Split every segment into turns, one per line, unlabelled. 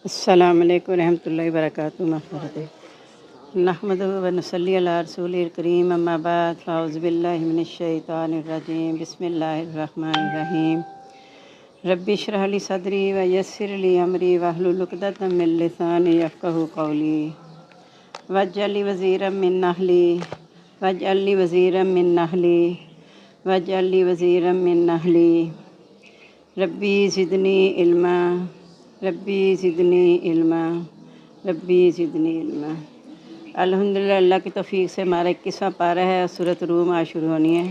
السلام علیکم ورحمۃ اللہ وبرکاتہ مغفرت نحمدہ و نصلی علی رسول الکریم اما بعد فاعوذ باللہ من الشیطان الرجیم بسم اللہ الرحمن الرحیم رب اشرح لی صدری ویسر لی امری واحلل عقدۃ من لسانی یفقہوا قولی واجعل لی وزیرا من اہلی واجعل لی وزیرا من اہلی واجعل لی وزیرا من اہلی ربی زدنی علما ربی زدنی علما ربی زدنی علما۔ الحمدللہ اللہ کی توفیق سے ہمارا 21واں پارہ ہے، سورۃ روم آج شروع ہونی ہے۔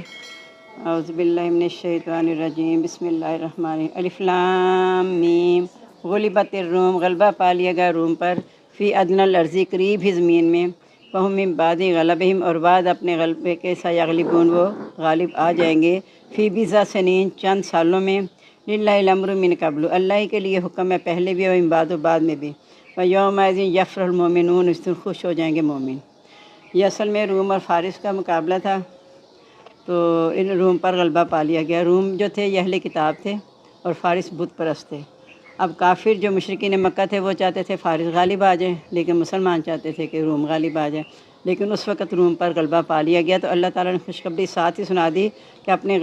اعوذ باللہ من الشیطان الرجیم بسم اللہ الرحمن الرحیم الف لام میم غلبت الروم، غلبہ پا لیا گیا روم پر، فی ادنی الارض، قریب ہی زمین میں، فہم من بعد غلبہم، اور بعد اپنے غلبے کے سیغلبون، وہ غالب آ جائیں گے، فی بضع سنین، چند سالوں میں، للہ الامر من قبل، اللہ ہی کے لیے حکم ہے پہلے بھی اور بعد و بعد میں بھی، ویومئذ یفرح المؤمنون، اس دن خوش ہو جائیں گے مومن۔ یہ اصل میں روم اور فارس کا مقابلہ تھا، تو ان روم پر غلبہ پا لیا گیا۔ روم جو تھے یہ اہل کتاب تھے اور فارس بت پرست تھے۔ اب کافر جو مشرکین مکہ تھے وہ چاہتے تھے فارس غالب آ جائیں، لیکن مسلمان چاہتے تھے کہ روم غالب آ جائیں، لیکن اس وقت روم پر غلبہ پا لیا گیا، تو اللہ تعالیٰ نے خوشخبری ساتھ ہی سنا دی کہ اپنے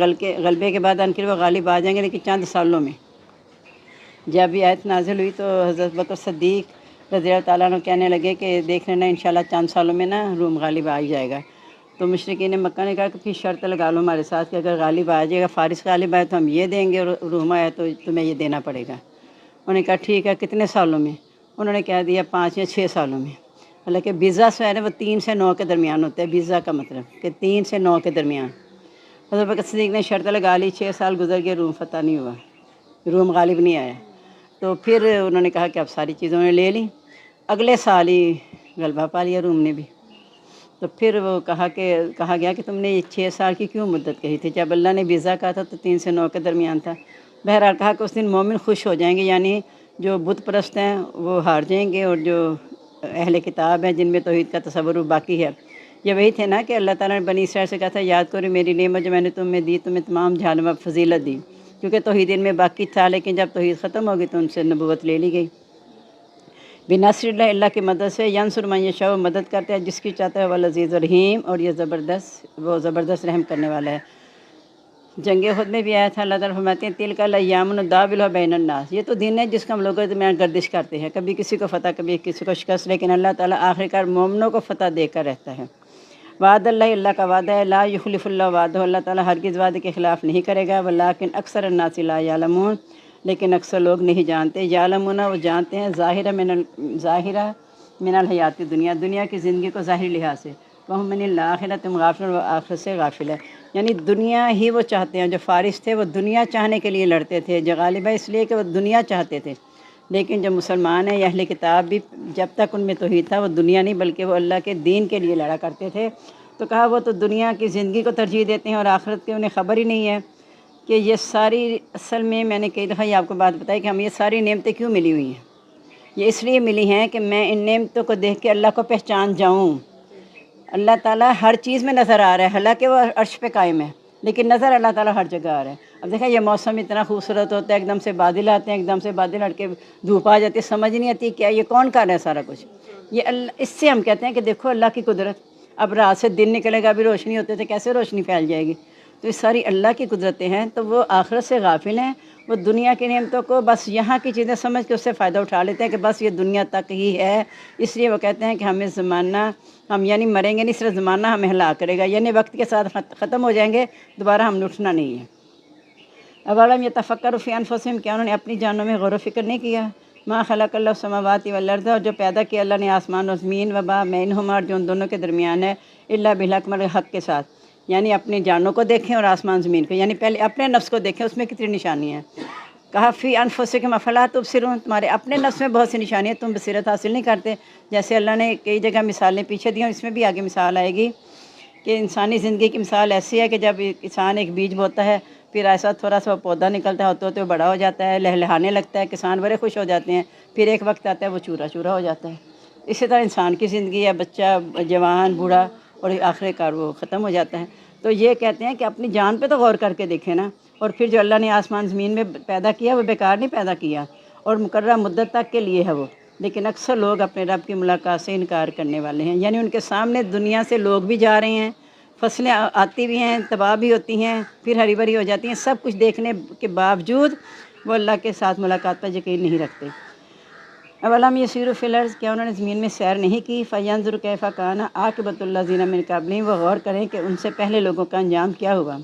غلبے کے بعد ان کے وہ غالب آ جائیں گے، لیکن چند سالوں میں۔ جب یہ آیت نازل ہوئی تو حضرت بکر صدیق رضی اللہ تعالیٰ عنہ کہنے لگے کہ دیکھ لینا انشاءاللہ چند سالوں میں نا روم غالب آ ہی جائے گا۔ تو مشرکین مکہ نے کہا کہ پھر شرط لگا لو ہمارے ساتھ کہ اگر غالب آ جائے گا، فارس غالب آئے تو ہم یہ دیں گے، اور روم آئے تو تمہیں یہ دینا پڑے گا۔ انہوں نے کہا ٹھیک ہے، کتنے سالوں میں؟ انہوں نے کہہ دیا 5 یا 6 سالوں میں۔ حالانکہ بضع جو ہے نا وہ 3 سے 9 کے درمیان ہوتا ہے، بضع کا مطلب کہ 3 سے 9 کے درمیان۔ حضرت بکر صدیق نے شرط لگا لی، 6 سال گزر گئے، روم فتح نہیں ہوا، روم غالب نہیں آیا۔ تو پھر انہوں نے کہا کہ اب ساری چیزوں نے لے لی، اگلے سال ہی غلبہ پا لیا روم نے بھی۔ تو پھر وہ کہا گیا کہ تم نے یہ 6 سال کی کیوں مدت کہی تھی؟ جب اللہ نے بضع کہا تھا تو 3 سے 9 کے درمیان تھا۔ بہرحال کہا کہ اس دن مومن خوش ہو جائیں گے، یعنی جو بت پرست ہیں وہ ہار جائیں گے، اور جو اہل کتاب ہیں جن میں توحید کا تصور باقی ہے۔ یہ وہی تھے نا کہ اللہ تعالیٰ نے بنی اسرائیل سے کہا تھا یاد کرو میری نعمت جو میں نے تمہیں دی، تمہیں تمام جہان میں فضیلت دی، کیونکہ توحید ان میں باقی تھا، لیکن جب توحید ختم ہوگی تو ان سے نبوت لے لی گئی۔ بنصر اللہ، اللہ کی مدد سے، ینصر من یشاء، مدد کرتا ہے جس کی چاہتا ہے، والعزیز الرحیم، اور یہ زبردست رحم کرنے والا ہے۔ جنگ احد میں بھی آیا تھا، اللہ تعالیٰ فرماتے ہیں تلک الایام نداولها بین الناس، یہ تو دن ہے جس کا ہم لوگوں کے درمیان گردش کرتے ہیں، کبھی کسی کو فتح کبھی کسی کو شکست، لیکن اللہ تعالیٰ آخرکار مومنوں کو فتح دے کر رہتا ہے۔ وعد اللہ، اللہ کا وعدہ ہے، لا یخلف اللہ وعدہ، اللہ تعالیٰ ہرگز وعدے کے خلاف نہیں کرے گا، ولکن اکثر الناس لا یعلمون، لیکن اکثر لوگ نہیں جانتے۔ یعلمون، وہ جانتے ہیں، ظاہرہ من الحیات دنیا، دنیا کی زندگی کو ظاہری لحاظ سے، وہم من الآخرۃ ہم غافلون، وہ آخرت سے غافل ہے، یعنی دنیا ہی وہ چاہتے ہیں۔ جو فارس تھے وہ دنیا چاہنے کے لیے لڑتے تھے، جو غالب ہے اس لیے کہ وہ دنیا چاہتے تھے، لیکن جو مسلمان ہیں یا اہل کتاب بھی، جب تک ان میں توحید تھا وہ دنیا نہیں بلکہ وہ اللہ کے دین کے لیے لڑا کرتے تھے۔ تو کہا وہ تو دنیا کی زندگی کو ترجیح دیتے ہیں اور آخرت کی انہیں خبر ہی نہیں ہے کہ یہ ساری، اصل میں نے کئی دفعہ یہ آپ کو بات بتائی کہ ہمیں یہ ساری نعمتیں کیوں ملی ہوئی ہیں۔ یہ اس لیے ملی ہیں کہ میں ان نعمتوں کو دیکھ کے اللہ کو پہچان جاؤں۔ اللہ تعالیٰ ہر چیز میں نظر آ رہا ہے، حالانکہ وہ عرش پہ قائم ہے، لیکن نظر اللہ تعالیٰ ہر جگہ آ رہا ہے۔ اب دیکھیں یہ موسم اتنا خوبصورت ہوتا ہے، ایک دم سے بادل آتے ہیں، ایک دم سے بادل ہٹ کے دھوپ آ جاتی ہے، سمجھ نہیں آتی کیا یہ کون کر رہا ہے سارا کچھ۔ یہ اس سے ہم کہتے ہیں کہ دیکھو اللہ کی قدرت۔ اب رات سے دن نکلے گا، ابھی روشنی ہوتے تھے، کیسے روشنی پھیل جائے گی؟ تو یہ ساری اللہ کی قدرتیں ہیں، تو وہ آخرت سے غافل ہیں، وہ دنیا کی نعمتوں کو بس یہاں کی چیزیں سمجھ کے اس سے فائدہ اٹھا لیتے ہیں کہ بس یہ دنیا تک ہی ہے، اس لیے وہ کہتے ہیں کہ ہمیں زمانہ، ہم یعنی مریں گے نہیں، صرف زمانہ ہمیں ہلاک کرے گا، یعنی وقت کے ساتھ ختم ہو جائیں گے، دوبارہ ہم نے اٹھنا نہیں ہے۔ اولم یتفکروا فی انفسہم، کیا انہوں نے اپنی جانوں میں غور و فکر نہیں کیا؟ ما خلق اللہ السماوات والارض، اور جو پیدا کیا اللہ نے آسمان و زمین، وما بینہما، اور جو ان دونوں کے درمیان ہے، الا بالحق، مگر حق کے ساتھ، یعنی اپنی جانوں کو دیکھیں اور آسمان زمین کو، یعنی پہلے اپنے نفس کو دیکھیں، اس میں کتنی نشانی ہیں۔ کہا فی انفسکم افلا تبصرون، تمہارے اپنے نفس میں بہت سی نشانیاں، تم بصیرت حاصل نہیں کرتے۔ جیسے اللہ نے کئی جگہ مثالیں پیچھے دی ہیں، اس میں بھی آگے مثال آئے گی کہ انسانی زندگی کی مثال ایسی ہے کہ جب کسان ایک بیج بوتا ہے، پھر ایسا تھوڑا سا پودا نکلتا ہے، ہوتے ہوتے وہ بڑا ہو جاتا ہے، لہلہانے لگتا ہے، کسان بڑے خوش ہو جاتے ہیں، پھر ایک وقت آتا ہے وہ چورا چورا ہو جاتا ہے۔ اسی طرح انسان کی زندگی ہے، بچہ، جوان، بوڑھا، اور آخر وہ ختم ہو جاتا ہے۔ تو یہ کہتے ہیں کہ اپنی جان پہ تو غور کر کے دیکھیں نا، اور پھر جو اللہ نے آسمان زمین میں پیدا کیا وہ بیکار نہیں پیدا کیا، اور مقررہ مدت تک کے لیے ہے وہ، لیکن اکثر لوگ اپنے رب کی ملاقات سے انکار کرنے والے ہیں، یعنی ان کے سامنے دنیا سے لوگ بھی جا رہے ہیں، فصلیں آتی بھی ہیں، تباہ بھی ہوتی ہیں، پھر ہری بھری ہو جاتی ہیں، سب کچھ دیکھنے کے باوجود وہ اللہ کے ساتھ ملاقات پر یقین نہیں رکھتے۔ اولم یسیروا فی الارض، کیا انہوں نے زمین میں سیر نہیں کی؟ فینظروا کیف کان عاقبۃ الذین من قبلہم، وہ غور کریں کہ ان سے پہلے لوگوں کا انجام کیا ہوا۔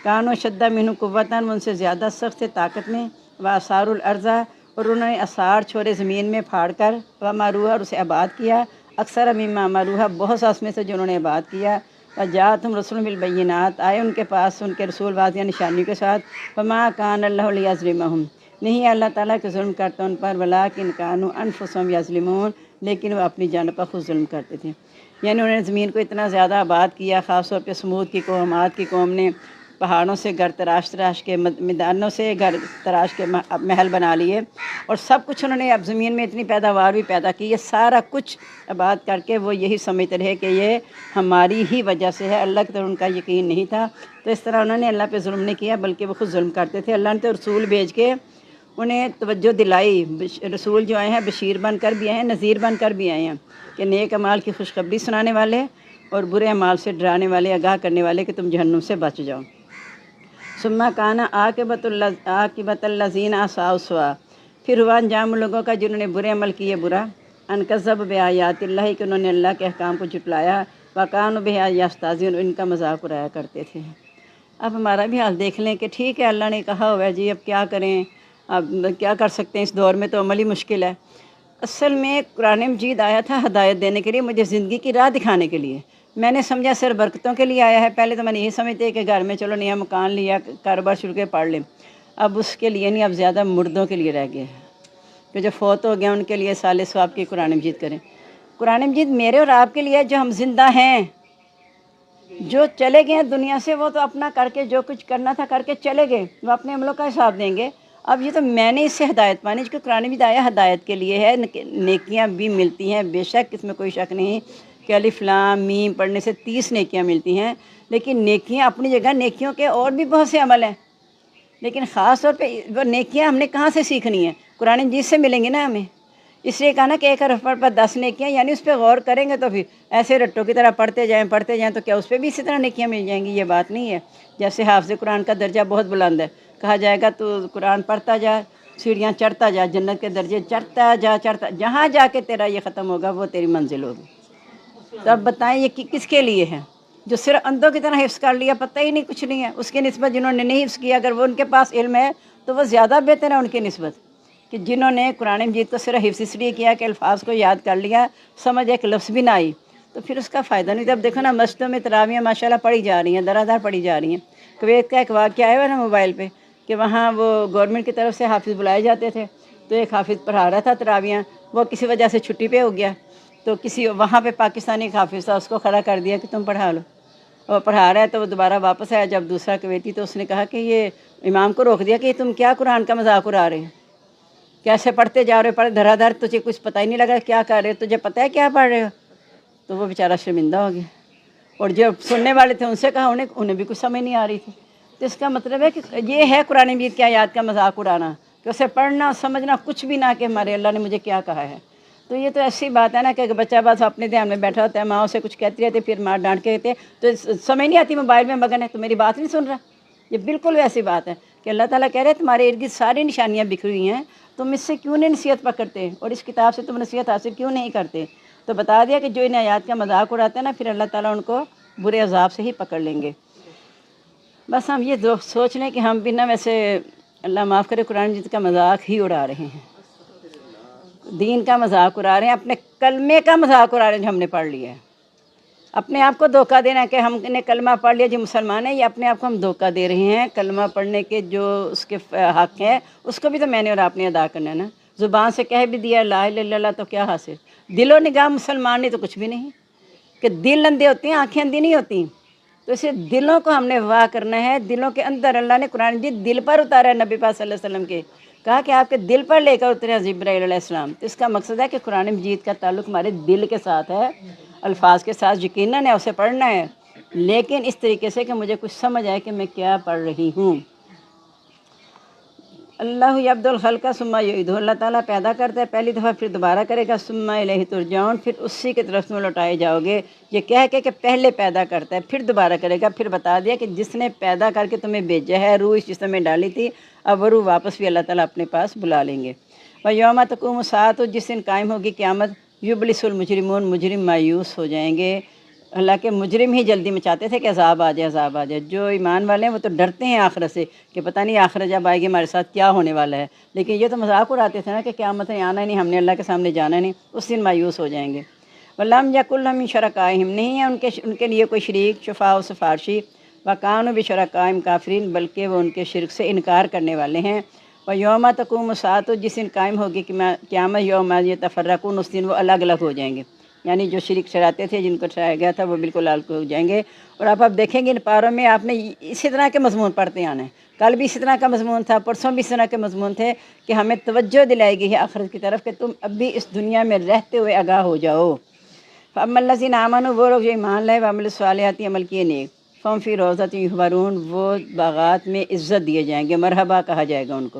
کانوا اشد منہم قوۃ، وہ ان سے زیادہ سخت تھے طاقت میں، واثاروا الارض، اور انہوں نے آثار چھوڑے زمین میں پھاڑ کر، وعمروہا، اور اسے آباد کیا، اکثر مما عمروہا، بہت سا اس میں سے جو انہوں نے آباد کیا۔ وجاءتہم رسلہم بالبینات، آئے ان کے پاس ان کے رسول واضح نشانیوں کے ساتھ۔ فما کان اللہ لیظلمہم، نہیں ہے اللہ تعالیٰ کہ ظلم کرتا ان پر، ولکن کانوا انفسہم یظلمون، لیکن وہ اپنی جان پر خود ظلم کرتے تھے۔ یعنی انہوں نے زمین کو اتنا زیادہ آباد کیا، خاص طور پہ سمود کی قوم، عاد کی قوم نے پہاڑوں سے گھر تراش کے، میدانوں سے گھر تراش کے محل بنا لیے، اور سب کچھ انہوں نے اب زمین میں اتنی پیداوار بھی پیدا کی، یہ سارا کچھ آباد کر کے وہ یہی سمجھتے رہے کہ یہ ہماری ہی وجہ سے ہے، اللہ کی طرف ان کا یقین نہیں تھا۔ تو اس طرح انہوں نے اللہ پہ ظلم نہیں کیا بلکہ وہ خود ظلم کرتے تھے۔ اللہ نے تو رسول بھیج کے انہیں توجہ دلائی، رسول جو آئے ہیں بشیر بن کر بھی آئے ہیں، نذیر بن کر بھی آئے ہیں، کہ نیک اعمال کی خوشخبری سنانے والے اور برے اعمال سے ڈرانے والے، آگاہ کرنے والے کہ تم جہنم سے بچ جاؤ۔ ثم کان عاقبۃ الذین اساءوا السوء، پھر ہوا انجام ان لوگوں کا جنہوں نے برے عمل کیے برا، ان کذبوا بآیات اللہ، کہ انہوں نے اللہ کے احکام کو جھٹلایا، وکانوا بہا یستہزئون، ان کا مذاق اڑایا کرتے تھے۔ اب ہمارا بھی حال دیکھ لیں کہ ٹھیک ہے اللہ نے کہا ہوا ہے جی، اب کیا کریں، اب کیا کر سکتے ہیں، اس دور میں تو عمل ہی مشکل ہے۔ اصل میں قرآن مجید آیا تھا ہدایت دینے کے لیے، مجھے زندگی کی راہ دکھانے کے لیے۔ میں نے سمجھا صرف برکتوں کے لیے آیا ہے، پہلے تو میں نے یہی سمجھتے کہ گھر میں چلو نیا مکان لیا، کاروبار شروع کے پڑھ لیں، اب اس کے لیے نہیں، اب زیادہ مردوں کے لیے رہ گیا ہے کہ جو فوت ہو گیا ان کے لیے صالح ثواب کی قرآن مجید کریں۔ قرآن مجید میرے اور آپ کے لیے جو ہم زندہ ہیں، جو چلے گئے ہیں دنیا سے وہ تو اپنا کر کے جو کچھ کرنا تھا کر کے چلے گئے، وہ اپنے عملوں کا حساب دیں گے۔ اب یہ تو میں نے اس سے ہدایت پانی، جو کہ قرآن مجید آیا ہدایت کے لیے ہے، نیکیاں بھی ملتی ہیں بے شک، اس میں کوئی شک نہیں کہ الف لام میم پڑھنے سے 30 نیکیاں ملتی ہیں، لیکن نیکیاں اپنی جگہ، نیکیوں کے اور بھی بہت سے عمل ہیں، لیکن خاص طور پہ وہ نیکیاں ہم نے کہاں سے سیکھنی ہیں؟ قرآن مجید سے ملیں گے نا ہمیں۔ اس لیے کہا نا کہ ایک حرف پر 10 نیکیاں، یعنی اس پہ غور کریں گے تو پھر ایسے رٹوں کی طرح پڑھتے جائیں تو کیا اس پہ بھی اسی طرح نیکیاں مل جائیں گی؟ یہ بات نہیں ہے۔ جیسے حافظ قرآن کا درجہ بہت بلند ہے، کہا جائے گا تو قرآن پڑھتا جا، سیڑھیاں چڑھتا جا، جنت کے درجے چڑھتا جا، جہاں جا کے تیرا یہ ختم ہوگا وہ تیری منزل ہوگی۔ تو اب بتائیں یہ کس کے لیے ہے؟ جو صرف اندھوں کی طرح حفظ کر لیا، پتہ ہی نہیں کچھ نہیں ہے اس کی نسبت، جنہوں نے نہیں حفظ کیا اگر وہ ان کے پاس علم ہے تو وہ زیادہ بہتر ہے ان کی نسبت، کہ جنہوں نے قرآن مجید کو صرف حفظ اس لیے کیا کہ الفاظ کو یاد کر لیا، سمجھ ایک لفظ بھی نہ آئی تو پھر اس کا فائدہ نہیں۔ اب دیکھو نا مسجدوں میں تراویحیں ماشاءاللہ پڑھی جا رہی ہیں، درادر پڑھی جا رہی ہیں۔ کویت کا ایک واقعہ آیا ہوا نا موبائل پہ، کہ وہاں وہ گورنمنٹ کی طرف سے حافظ بلائے جاتے تھے، تو ایک حافظ پڑھا رہا تھا تراویحیں، وہ کسی وجہ سے چھٹی پہ ہو گیا، تو کسی وہاں پہ پاکستانی ایک حافظ تھا، اس کو کھڑا کر دیا کہ تم پڑھا لو۔ وہ پڑھا رہا ہے تو وہ دوبارہ واپس آیا، جب دوسرا کویتی تو اس نے کہا کہ یہ امام کو روک دیا کہ تم کیا قرآن کا مذاق اڑا رہے ہو، کیسے پڑھتے جا رہے ہو، پڑھ دھرا دھر، تجھے کچھ پتہ ہی نہیں لگا کیا کر رہے ہو، تجھے پتہ ہے کیا پڑھ رہے ہو؟ تو وہ بیچارہ شرمندہ ہو گیا، اور جو سننے والے تھے ان سے کہا، انہیں بھی کچھ سمجھ نہیں آ رہی تھی۔ تو اس کا مطلب ہے کہ یہ ہے قرآن مجید کی آیات کا مذاق اڑانا، کہ اسے پڑھنا سمجھنا کچھ بھی نہ کہ ہمارے اللہ نے مجھے کیا کہا ہے۔ تو یہ تو ایسی بات ہے نا کہ بچہ بس اپنے دھیان میں بیٹھا ہوتا ہے، ماں اسے کچھ کہتی رہتی ہے، پھر ماں ڈانٹ کے کہتے تو سمجھ نہیں آتی، موبائل میں مگن ہے تو میری بات نہیں سن رہا۔ یہ بالکل ویسی بات ہے کہ اللہ تعالیٰ کہہ رہے ہیں تمہارے ارد گرد ساری نشانیاں بکھری ہوئی ہیں، تم اس سے کیوں نہیں نصیحت پکڑتے اور اس کتاب سے تم نصیحت حاصل کیوں نہیں کرتے؟ تو بتا دیا کہ جو ان آیات کا مذاق اڑاتے ہیں نا، پھر اللہ تعالیٰ ان کو برے عذاب سے ہی پکڑ لیں گے۔ بس ہم یہ سوچ لیں کہ ہم بھی نہ ویسے اللہ معاف کرے قرآن مجید کا مذاق ہی اڑا رہے ہیں، دین کا مذاق اڑا رہے ہیں، اپنے کلمے کا مذاق اڑا رہے ہیں جو ہم نے پڑھ لیا ہے۔ اپنے آپ کو دھوکہ دینا ہے کہ ہم نے کلمہ پڑھ لیا جی مسلمان ہیں، یہ اپنے آپ کو ہم دھوکہ دے رہے ہیں۔ کلمہ پڑھنے کے جو اس کے حق ہے اس کو بھی تو میں نے اور آپ نے ادا کرنا ہے نا۔ زبان سے کہہ بھی دیا لا الہ الا اللہ تو کیا حاصل؟ دل و نگاہ مسلمان نہیں تو کچھ بھی نہیں، کہ دل اندھے ہوتے ہیں آنکھیں اندھی نہیں ہوتی۔ تو اسے دلوں کو ہم نے واہ کرنا ہے، دلوں کے اندر اللہ نے قرآن مجید دل پر اتارا ہے، نبی پاک صلی اللہ علیہ وسلم کے کہا کہ آپ کے دل پر لے کر اترے جبرائیل علیہ السلام۔ تو اس کا مقصد ہے کہ قرآن مجید کا تعلق ہمارے دل کے ساتھ ہے، الفاظ کے ساتھ یقیناً ہے، اسے پڑھنا ہے، لیکن اس طریقے سے کہ مجھے کچھ سمجھ آئے کہ میں کیا پڑھ رہی ہوں۔ اللہ یبدل خلق ثم یعیدہ، اللہ تعالیٰ پیدا کرتا ہے پہلی دفعہ پھر دوبارہ کرے گا، ثم الیہ ترجعون، پھر اسی کی طرف تم لوٹائے جاؤ گے۔ یہ کہہ کے کہ پہلے پیدا کرتا ہے پھر دوبارہ کرے گا، پھر بتا دیا کہ جس نے پیدا کر کے تمہیں بھیجا ہے، روح اس جسم میں ڈالی تھی، اب وہ روح واپس بھی اللہ تعالیٰ اپنے پاس بلا لیں گے۔ وَيَوْمَ تَقُومُ السَّاعَةُ، جس دن قائم ہوگی قیامت، یبلس المجرمون، مجرم مایوس ہو جائیں گے۔ حالانکہ مجرم ہی جلدی میں چاہتے تھے کہ عذاب آ جائے عذاب آ جائے، جو ایمان والے ہیں وہ تو ڈرتے ہیں آخرت سے کہ پتہ نہیں آخرت جب آئے گی ہمارے ساتھ کیا ہونے والا ہے، لیکن یہ تو مذاق اڑاتے تھے نا کہ قیامت میں آنا نہیں، ہم نے اللہ کے سامنے جانا نہیں، اس دن مایوس ہو جائیں گے۔ وَلَمْ يَكُنْ لَهُم مِّن شُرَكَائِهِمْ، نہیں ہے ان کے لیے کوئی شریک، شفاء و سفارشی، وَكَانُوا بِشُرَكَائِهِمْ كَافِرِينَ، بلکہ وہ ان کے شرک سے انکار کرنے والے ہیں۔ وَيَوْمَ تَقُومُ السَّاعَةُ، جس دن قائم ہوگی قیامت، یوم یتفرقون، اس دن وہ الگ الگ ہو جائیں گے، یعنی جو شرک چڑھاتے تھے، جن کو ٹھہرایا گیا تھا، وہ بالکل الگ ہو جائیں گے۔ اور آپ دیکھیں گے ان پاروں میں آپ نے اسی طرح کے مضمون پڑھتے آنا ہے، کل بھی اسی طرح کا مضمون تھا، پرسوں بھی اس طرح کے مضمون تھے کہ ہمیں توجہ دلائی گئی ہے آخرت کی طرف کہ تم اب بھی اس دنیا میں رہتے ہوئے آگاہ ہو جاؤ۔ فَأَمَّا الَّذِينَ آمَنُوا، وہ لوگ جو ایمان لائے، وَعَمِلُوا الصَّالِحَاتِ، عمل کیے نیک، فَهُمْ فِي رَوْضَةٍ يُحْبَرُونَ، وہ باغات میں عزت دیے جائیں گے، مرحبا کہا جائے گا ان کو۔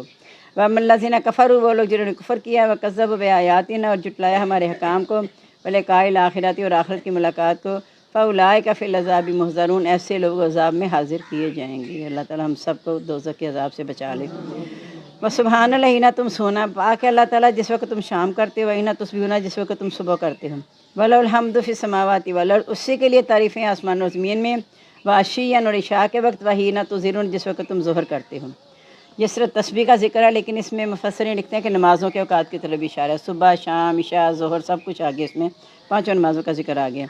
وَأَمَّا الَّذِينَ كَفَرُوا، وہ لوگ جنہوں نے کفر کیا، وَكَذَّبُوا بِآيَاتِنَا، اور جھٹلایا ہمارے احکام کو، وَلِقَاءِ الْآخِرَةِ، اور آخرت کی ملاقات کو، فَأُولَٰئِكَ فِي الْعَذَابِ مُحْضَرُونَ، ایسے لوگ عذاب میں حاضر کیے جائیں گے۔ اللہ تعالیٰ ہم سب کو دوزخ کے عذاب سے بچا لے۔ وَسُبْحَانَ اللَّهِ، نہ تم سونا، پاک ہے اللہ تعالیٰ جس وقت تم شام کرتے ہو، نہ تصبحون، جس وقت تم صبح کرتے ہو۔ وَلَهُ الْحَمْدُ فِي السَّمَاوَاتِ وَالْأَرْضِ، اسی کے لیے تعریفیں آسمان و زمین میں، وَعَشِيًّا، اور عشاء کے وقت، وَحِينَ تُظْهِرُونَ، جس وقت تم ظہر کرتے ہو۔ یہ صرف تسبیح کا ذکر ہے، لیکن اس میں مفسرین لکھتے ہیں کہ نمازوں کے اوقات کی طرف اشارہ ہے، صبح، شام، عشاء، ظہر، سب کچھ آگے اس میں پانچوں نمازوں کا ذکر آ گیا۔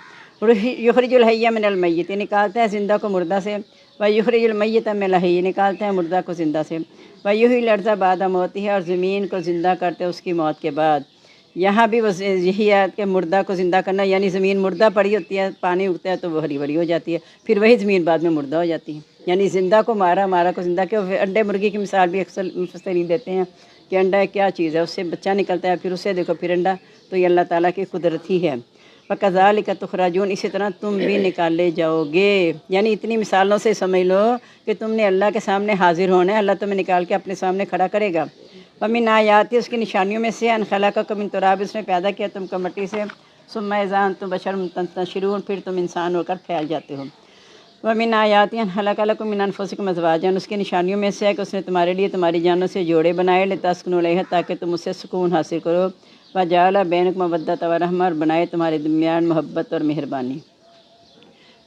یخرج الحی من المیت، نکالتا ہے زندہ کو مردہ سے، ویخرج المیت من الحی، نکالتا ہے مردہ کو زندہ سے، ویحیی الارض بعد موتہا، اور زمین کو زندہ کرتے ہے اس کی موت کے بعد۔ یہاں بھی یہی ہے کہ مردہ کو زندہ کرنا، یعنی زمین مردہ پڑی ہوتی ہے، پانی اگتا ہے تو وہ ہری بھری ہو جاتی ہے، پھر وہی زمین بعد میں مردہ ہو جاتی ہے، یعنی زندہ کو مارا، مارا کو زندہ کیا۔ انڈے مرغی کی مثال بھی اکثر مفسرین دیتے ہیں کہ انڈا کیا چیز ہے، اس سے بچہ نکلتا ہے، پھر اسے دیکھو پھر انڈا، تو یہ اللہ تعالیٰ کی قدرت ہی ہے۔ وَكَذَٰلِكَ تُخْرَجُونَ، اسی طرح تم بھی نکالے جاؤ گے، یعنی اتنی مثالوں سے سمجھ لو کہ تم نے اللہ کے سامنے حاضر ہونا ہے، اللہ تمہیں نکال کے اپنے سامنے کھڑا کرے گا۔ وَمِنْ آیَاتِهِ، اس کی نشانیوں میں سے، أَنْ خَلَقَكُم مِّن تُرَابٍ، اس نے پیدا کیا تم کو مٹی سے، ثُمَّ إِذَا أَنْتُم بَشَرٌ تَنتَشِرُونَ، پھر تم انسان ہو کر پھیل جاتے ہو۔ وَمِنْ آیَاتِهِ أَنْ خَلَقَ لَكُم مِّنْ أَنفُسِكُمْ أَزْوَاجًا، اس کی نشانیوں میں سے ہے کہ اس نے تمہارے لیے تمہاری جانوں سے جوڑے بنائے، لِتَسْكُنُوا إِلَيْهَا، تاکہ تم اس سے سکون حاصل کرو، وَجَعَلَ بَيْنَكُم مَّوَدَّةً وَرَحْمَةً، اور بنائے تمہارے درمیان محبت اور مہربانی۔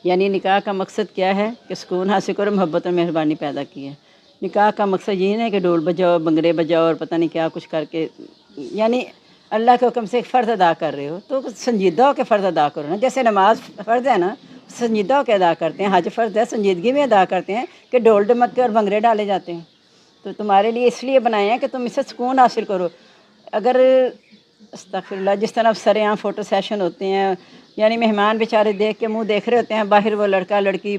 یعنی نکاح کا مقصد کیا ہے کہ سکون حاصل کرو، محبت اور مہربانی پیدا کی ہے۔ نکاح کا مقصد یہ نہیں کہ ڈھول بجاؤ، بنگڑے بجاؤ اور پتہ نہیں کیا کچھ کر کے، یعنی اللہ کے حکم سے ایک فرض ادا کر رہے ہو تو سنجیدہ ہو کے فرض ادا کرو نا، جیسے نماز فرض ہے نا، سنجیدہ ہو کے ادا کرتے ہیں، حج فرض ہے سنجیدگی میں ادا کرتے ہیں، کہ ڈھول ڈمکے اور بھنگڑے ڈالے جاتے ہیں۔ تو تمہارے لیے اس لیے بنائے ہیں کہ تم اس سے سکون حاصل کرو۔ اگر استغفر اللہ، جس طرح سرے عام فوٹو سیشن ہوتے ہیں، یعنی مہمان بیچارے دیکھ کے منہ دیکھ رہے ہوتے ہیں، باہر وہ لڑکا لڑکی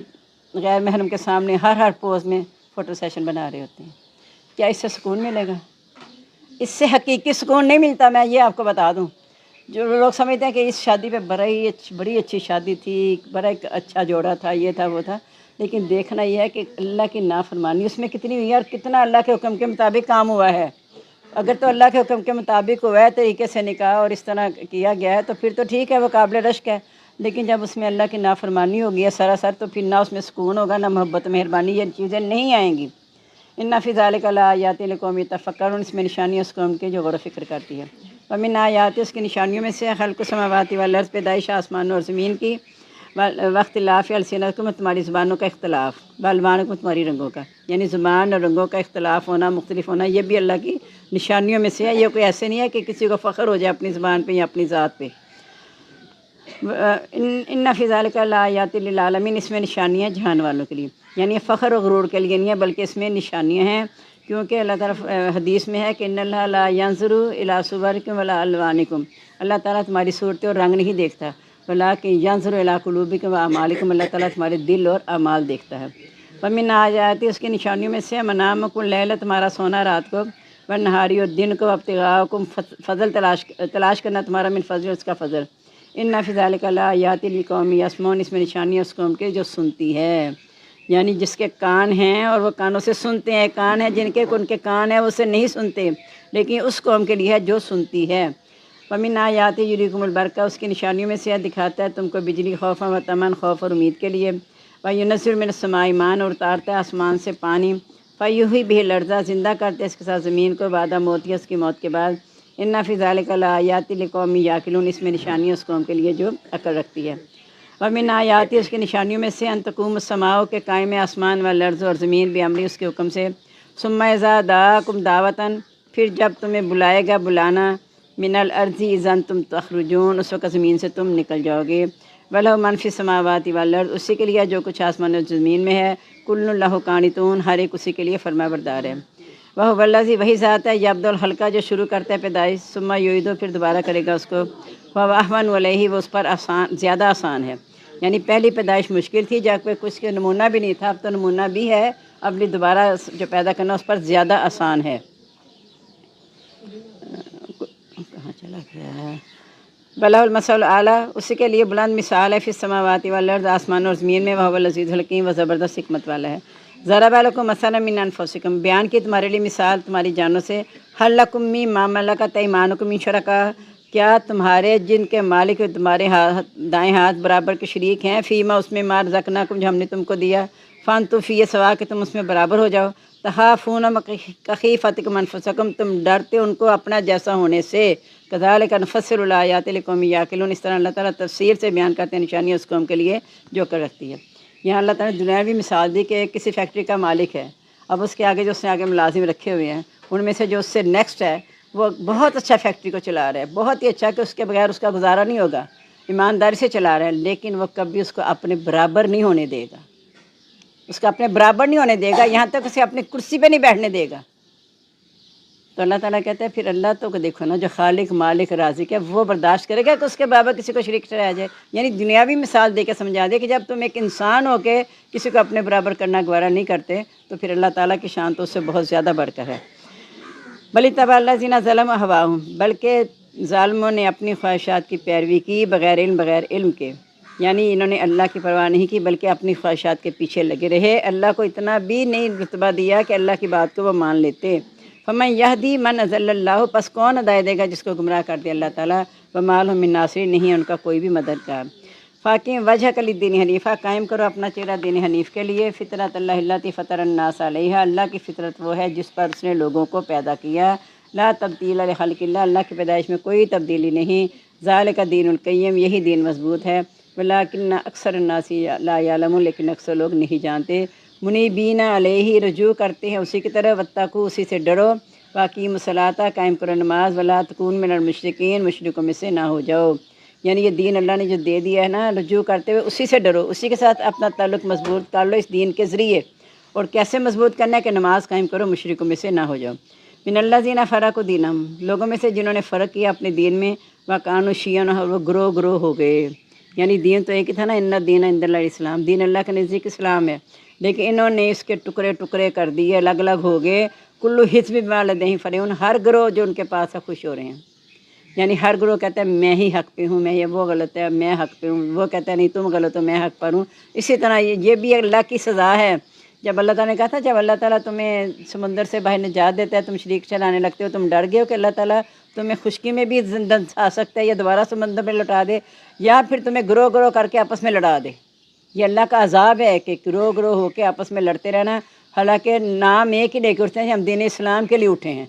غیر محرم کے سامنے ہر پوز میں فوٹو سیشن بنا رہے ہوتے ہیں، کیا اس سے سکون ملے گا؟ اس سے حقیقی سکون نہیں ملتا، میں یہ آپ کو بتا دوں۔ جو لوگ سمجھتے ہیں کہ اس شادی پہ بڑی اچھی شادی تھی، بڑا ایک اچھا جوڑا تھا، یہ تھا وہ تھا، لیکن دیکھنا یہ ہے کہ اللہ کی نافرمانی اس میں کتنی ہوئی ہے اور کتنا اللہ کے حکم کے مطابق کام ہوا ہے۔ اگر تو اللہ کے حکم کے مطابق ہوا ہے، طریقے سے نکاح اور اس طرح کیا گیا ہے، تو پھر تو ٹھیک ہے، وہ قابل رشک ہے، لیکن جب اس میں اللہ کی نافرمانی ہوگی ہے سراسر، تو پھر نہ اس میں سکون ہوگا، نہ محبت مہربانی، یہ چیزیں نہیں آئیں گی۔ ان فی ذلک لآیات لقوم یتفکرون، اس میں نشانی اس قوم کی جو غور و فکر کرتی ہے۔ ومن آیات، اس کی نشانیوں میں سے، خلق السماوات والارض، پیدائش آسمانوں اور زمین کی، واختلاف السنتکم، تمہاری زبانوں کا اختلاف، والوانکم، تمہاری رنگوں کا، یعنی زبان اور رنگوں کا اختلاف ہونا، مختلف ہونا، یہ بھی اللہ کی نشانیوں میں سے ہے۔ یہ کوئی ایسے نہیں ہے کہ کسی کو فخر ہو جائے اپنی زبان پہ یا اپنی ذات پہ۔ ان فی ذلک لآیات للعالمین، اس میں نشانیاں جہان والوں کے لیے، یعنی فخر و غرور کے لیے نہیں ہے، بلکہ اس میں نشانیاں ہیں، کیونکہ اللہ تعالیٰ حدیث میں ہے کہ ان اللہ لا ینظر الی صورکم ولا الوانکم، اللہ تعالیٰ تمہاری صورتیں اور رنگ نہیں دیکھتا، ولکن ینظر الی قلوبکم واعمالکم، اللہ تعالیٰ تمہارے دل اور اعمال دیکھتا ہے۔ ومن آیات، اس کی نشانیوں میں سے، منامکم اللیل، تمہارا سونا رات کو، والنہاری، اور دن کو، ابتغاءکم، فضل تلاش کرنا تمہارا، من فضل، اس کا فضل۔ ان فی ذلک لآیات لقوم یسمعون، اس میں نشانی اس قوم کے جو سنتی ہے۔ یعنی جس کے کان ہیں اور وہ کانوں سے سنتے ہیں، کان ہیں جن کے کان ہیں وہ اسے نہیں سنتے، لیکن اس قوم کے لیے ہے جو سنتی ہے۔ وَمِنْ آیَاتِهِ یُرِیکُمُ الْبَرْقَ، اس کی نشانیوں میں سے دکھاتا ہے تم کو بجلی، خوفا و طمعا، خوف اور امید کے لیے۔ وَيُنَزِّلُ مِنَ السَّمَاءِ مَاءً، اور اتارتا ہے آسمان سے پانی۔ فَيُحْيِي بِهِ الْأَرْضَ، زندہ کرتے اس کے ساتھ زمین کو، بعد موتها، اس کی موت کے بعد۔ إِنَّ فِي ذَلِكَ لَآيَاتٍ لِقَوْمٍ يَعْقِلُونَ، اس میں نشانی اس قوم کے لیے جو عقل رکھتی ہے۔ وَمِنْ آیَاتِهِ، اس کی نشانیوں میں سے ان تقوم السماء، کہ قائم ہے آسمان، والارض، اور زمین، بِأَمْرِهِ، اس کے حکم سے۔ ثُمَّ إِذَا دَعَاكُمْ دعوةً، پھر جب تمہیں بلائے گا بلانا، من الارض اذا تم تخرجون، اس وقت زمین سے تم نکل جاؤ گے۔ وَلَهُ مَنْ فِي السَّمَاوَاتِ وَالْأَرْضِ، اسی کے لیے جو کچھ آسمان اور زمین میں ہے۔ كُلٌّ لَهُ قَانِتُونَ، ہر ایک اسی کے لیے فرما بردار ہے۔ وَهُوَ الَّذِي، وہی ذات ہے، يَبْدُؤُ الْخَلْقَ، جو شروع کرتا ہے پیدائش، ثُمَّ يُعِيدُهُ، پھر دوبارہ کرے گا اس کو۔ وَهُوَ أَهْوَنُ عَلَيْهِ، وہ اس پر زیادہ آسان ہے۔ یعنی پہلی پیدائش مشکل تھی، جب کوئی کچھ کے نمونہ بھی نہیں تھا، اب تو نمونہ بھی ہے، اب دوبارہ جو پیدا کرنا اس پر زیادہ آسان ہے۔ کہاں چلا گیا ہے؟ بَلَهُ الْمَثَلُ الْأَعْلَىٰ، اسی کے لیے بلند مثال ہے، فی السماوات والارض، آسمان اور زمین میں، وَهُوَ الْعَزِیزُ الْحَکِیم، وہ زبردست حکمت والا ہے۔ ضَرَبَ لَکُم مَثَلًا مِّنْ أَنفُسِکُم، بیان کی تمہارے لیے مثال تمہاری جانوں سے۔ هَل لَکُم مِّمَّا مَلَکَتْ أَیْمَانُکُم مِّن شُرَکَاءَ، کیا تمہارے جن کے مالک تمہارے دائیں ہاتھ برابر کے شریک ہیں، فیما، اس میں، ما رزقناکم، جو ہم نے تم کو دیا، فانتم فیہ سواء، کہ تم اس میں برابر ہو جاؤ۔ تخافون کخیفتکم انفسکم، تم ڈرتے ان کو اپنا جیسا ہونے سے۔ کذالک نفصل الآیات لقوم یعقلون، اس طرح اللہ تعالیٰ تفصیل سے بیان کرتے ہیں نشانیاں اس قوم کے لیے جو عقل رکھتی ہے۔ یہاں اللہ تعالیٰ نے دنیاوی مثال دی کہ کسی فیکٹری کا مالک ہے، اب اس کے آگے جو اس نے آگے ملازم رکھے ہوئے ہیں، ان میں سے جو اس سے نیکسٹ ہے وہ بہت اچھا فیکٹری کو چلا رہا ہے، بہت ہی اچھا، کہ اس کے بغیر اس کا گزارا نہیں ہوگا، ایمانداری سے چلا رہا ہے، لیکن وہ کبھی اس کو اپنے برابر نہیں ہونے دے گا، اس کو اپنے برابر نہیں ہونے دے گا، یہاں تک اسے اپنی کرسی پہ نہیں بیٹھنے دے گا۔ تو اللہ تعالیٰ کہتا ہے پھر اللہ تو دیکھو نا، جو خالق مالک رازق ہے وہ برداشت کرے گا کہ اس کے برابر کسی کو شریک ٹھہرایا جائے؟ یعنی دنیاوی مثال دے کے سمجھا دے کہ جب تم ایک انسان ہو کے کسی کو اپنے برابر کرنا گوارا نہیں کرتے، تو پھر اللہ تعالیٰ کی شان تو اس سے بہت زیادہ بڑھ کر ہے۔ بل اتبع الذین ظلموا اہواءہم، بلکہ ظالموں نے اپنی خواہشات کی پیروی کی، بغیر علم کے، یعنی انہوں نے اللہ کی پرواہ نہیں کی بلکہ اپنی خواہشات کے پیچھے لگے رہے، اللہ کو اتنا بھی نہیں رتبہ دیا کہ اللہ کی بات کو وہ مان لیتے۔ فمن یہدی من اضل اللہ، پس کون ہدایت دے گا جس کو گمراہ کر دیا اللہ تعالیٰ، وما لہم من ناصرین، نہیں ان کا کوئی بھی مددگار۔ فاقم وجہک للدین حنیفہ، قائم کرو اپنا چہرہ دین حنیف کے لیے، فطرت اللہ التی فطر الناس علیہا، اللہ کی فطرت وہ ہے جس پر اس نے لوگوں کو پیدا کیا، لا تبدیل لخلق اللہ، اللہ کی پیدائش میں کوئی تبدیلی نہیں، ذالک دین القیم، یہی دین مضبوط ہے، ولکن اکثر الناس لا یعلمون، لیکن اکثر لوگ نہیں جانتے۔ منیبین علیہ، رجوع کرتے ہیں اسی کی طرف، واتقوا، اسی سے ڈرو، واقیموا الصلاۃ، قائم کرو نماز، ولا تکونوا من المشرکین، مشرکوں میں سے نہ ہو جاؤ۔ یعنی یہ دین اللہ نے جو دے دیا ہے نا، رجوع کرتے ہوئے اسی سے ڈرو، اسی کے ساتھ اپنا تعلق مضبوط کر لو اس دین کے ذریعے۔ اور کیسے مضبوط کرنا ہے؟ کہ نماز قائم کرو، مشرکوں میں سے نہ ہو جاؤ۔ من الذین فرقوا دینہم، لوگوں میں سے جنہوں نے فرق کیا اپنے دین میں، وکانوا شیعا، اور وہ گروہ گروہ ہو گئے۔ یعنی دین تو ایک ہی تھا نا، ان الدین عند اللہ الاسلام، دین اللہ کے نزدیک اسلام ہے، لیکن انہوں نے اس کے ٹکڑے ٹکڑے کر دیے، الگ الگ ہو گئے۔ کل حزب بما لدیہم فرحون، ہر گروہ جو ان کے پاس ہے خوش ہو رہے ہیں۔ یعنی ہر گروہ کہتا ہے میں ہی حق پہ ہوں، میں یہ وہ غلط ہے میں حق پہ ہوں، وہ کہتا ہے نہیں تم غلط ہو میں حق پر ہوں۔ اسی طرح یہ بھی اللہ کی سزا ہے۔ جب اللہ تعالیٰ نے کہا تھا، جب اللہ تعالیٰ تمہیں سمندر سے باہر نجات دیتا ہے، تم شریک چلانے لگتے ہو، تم ڈر گئے ہو کہ اللہ تعالیٰ تمہیں خشکی میں بھی زندہ آ سکتا ہے، یا دوبارہ سمندر میں لٹا دے، یا پھر تمہیں گروہ گروہ کر کے آپس میں لڑا دے۔ یہ اللہ کا عذاب ہے کہ گروہ گروہ ہو کے آپس میں لڑتے رہنا، حالانکہ نام ایک ہی لے کے اٹھتے ہیں، ہم دین اسلام کے لیے اٹھے ہیں،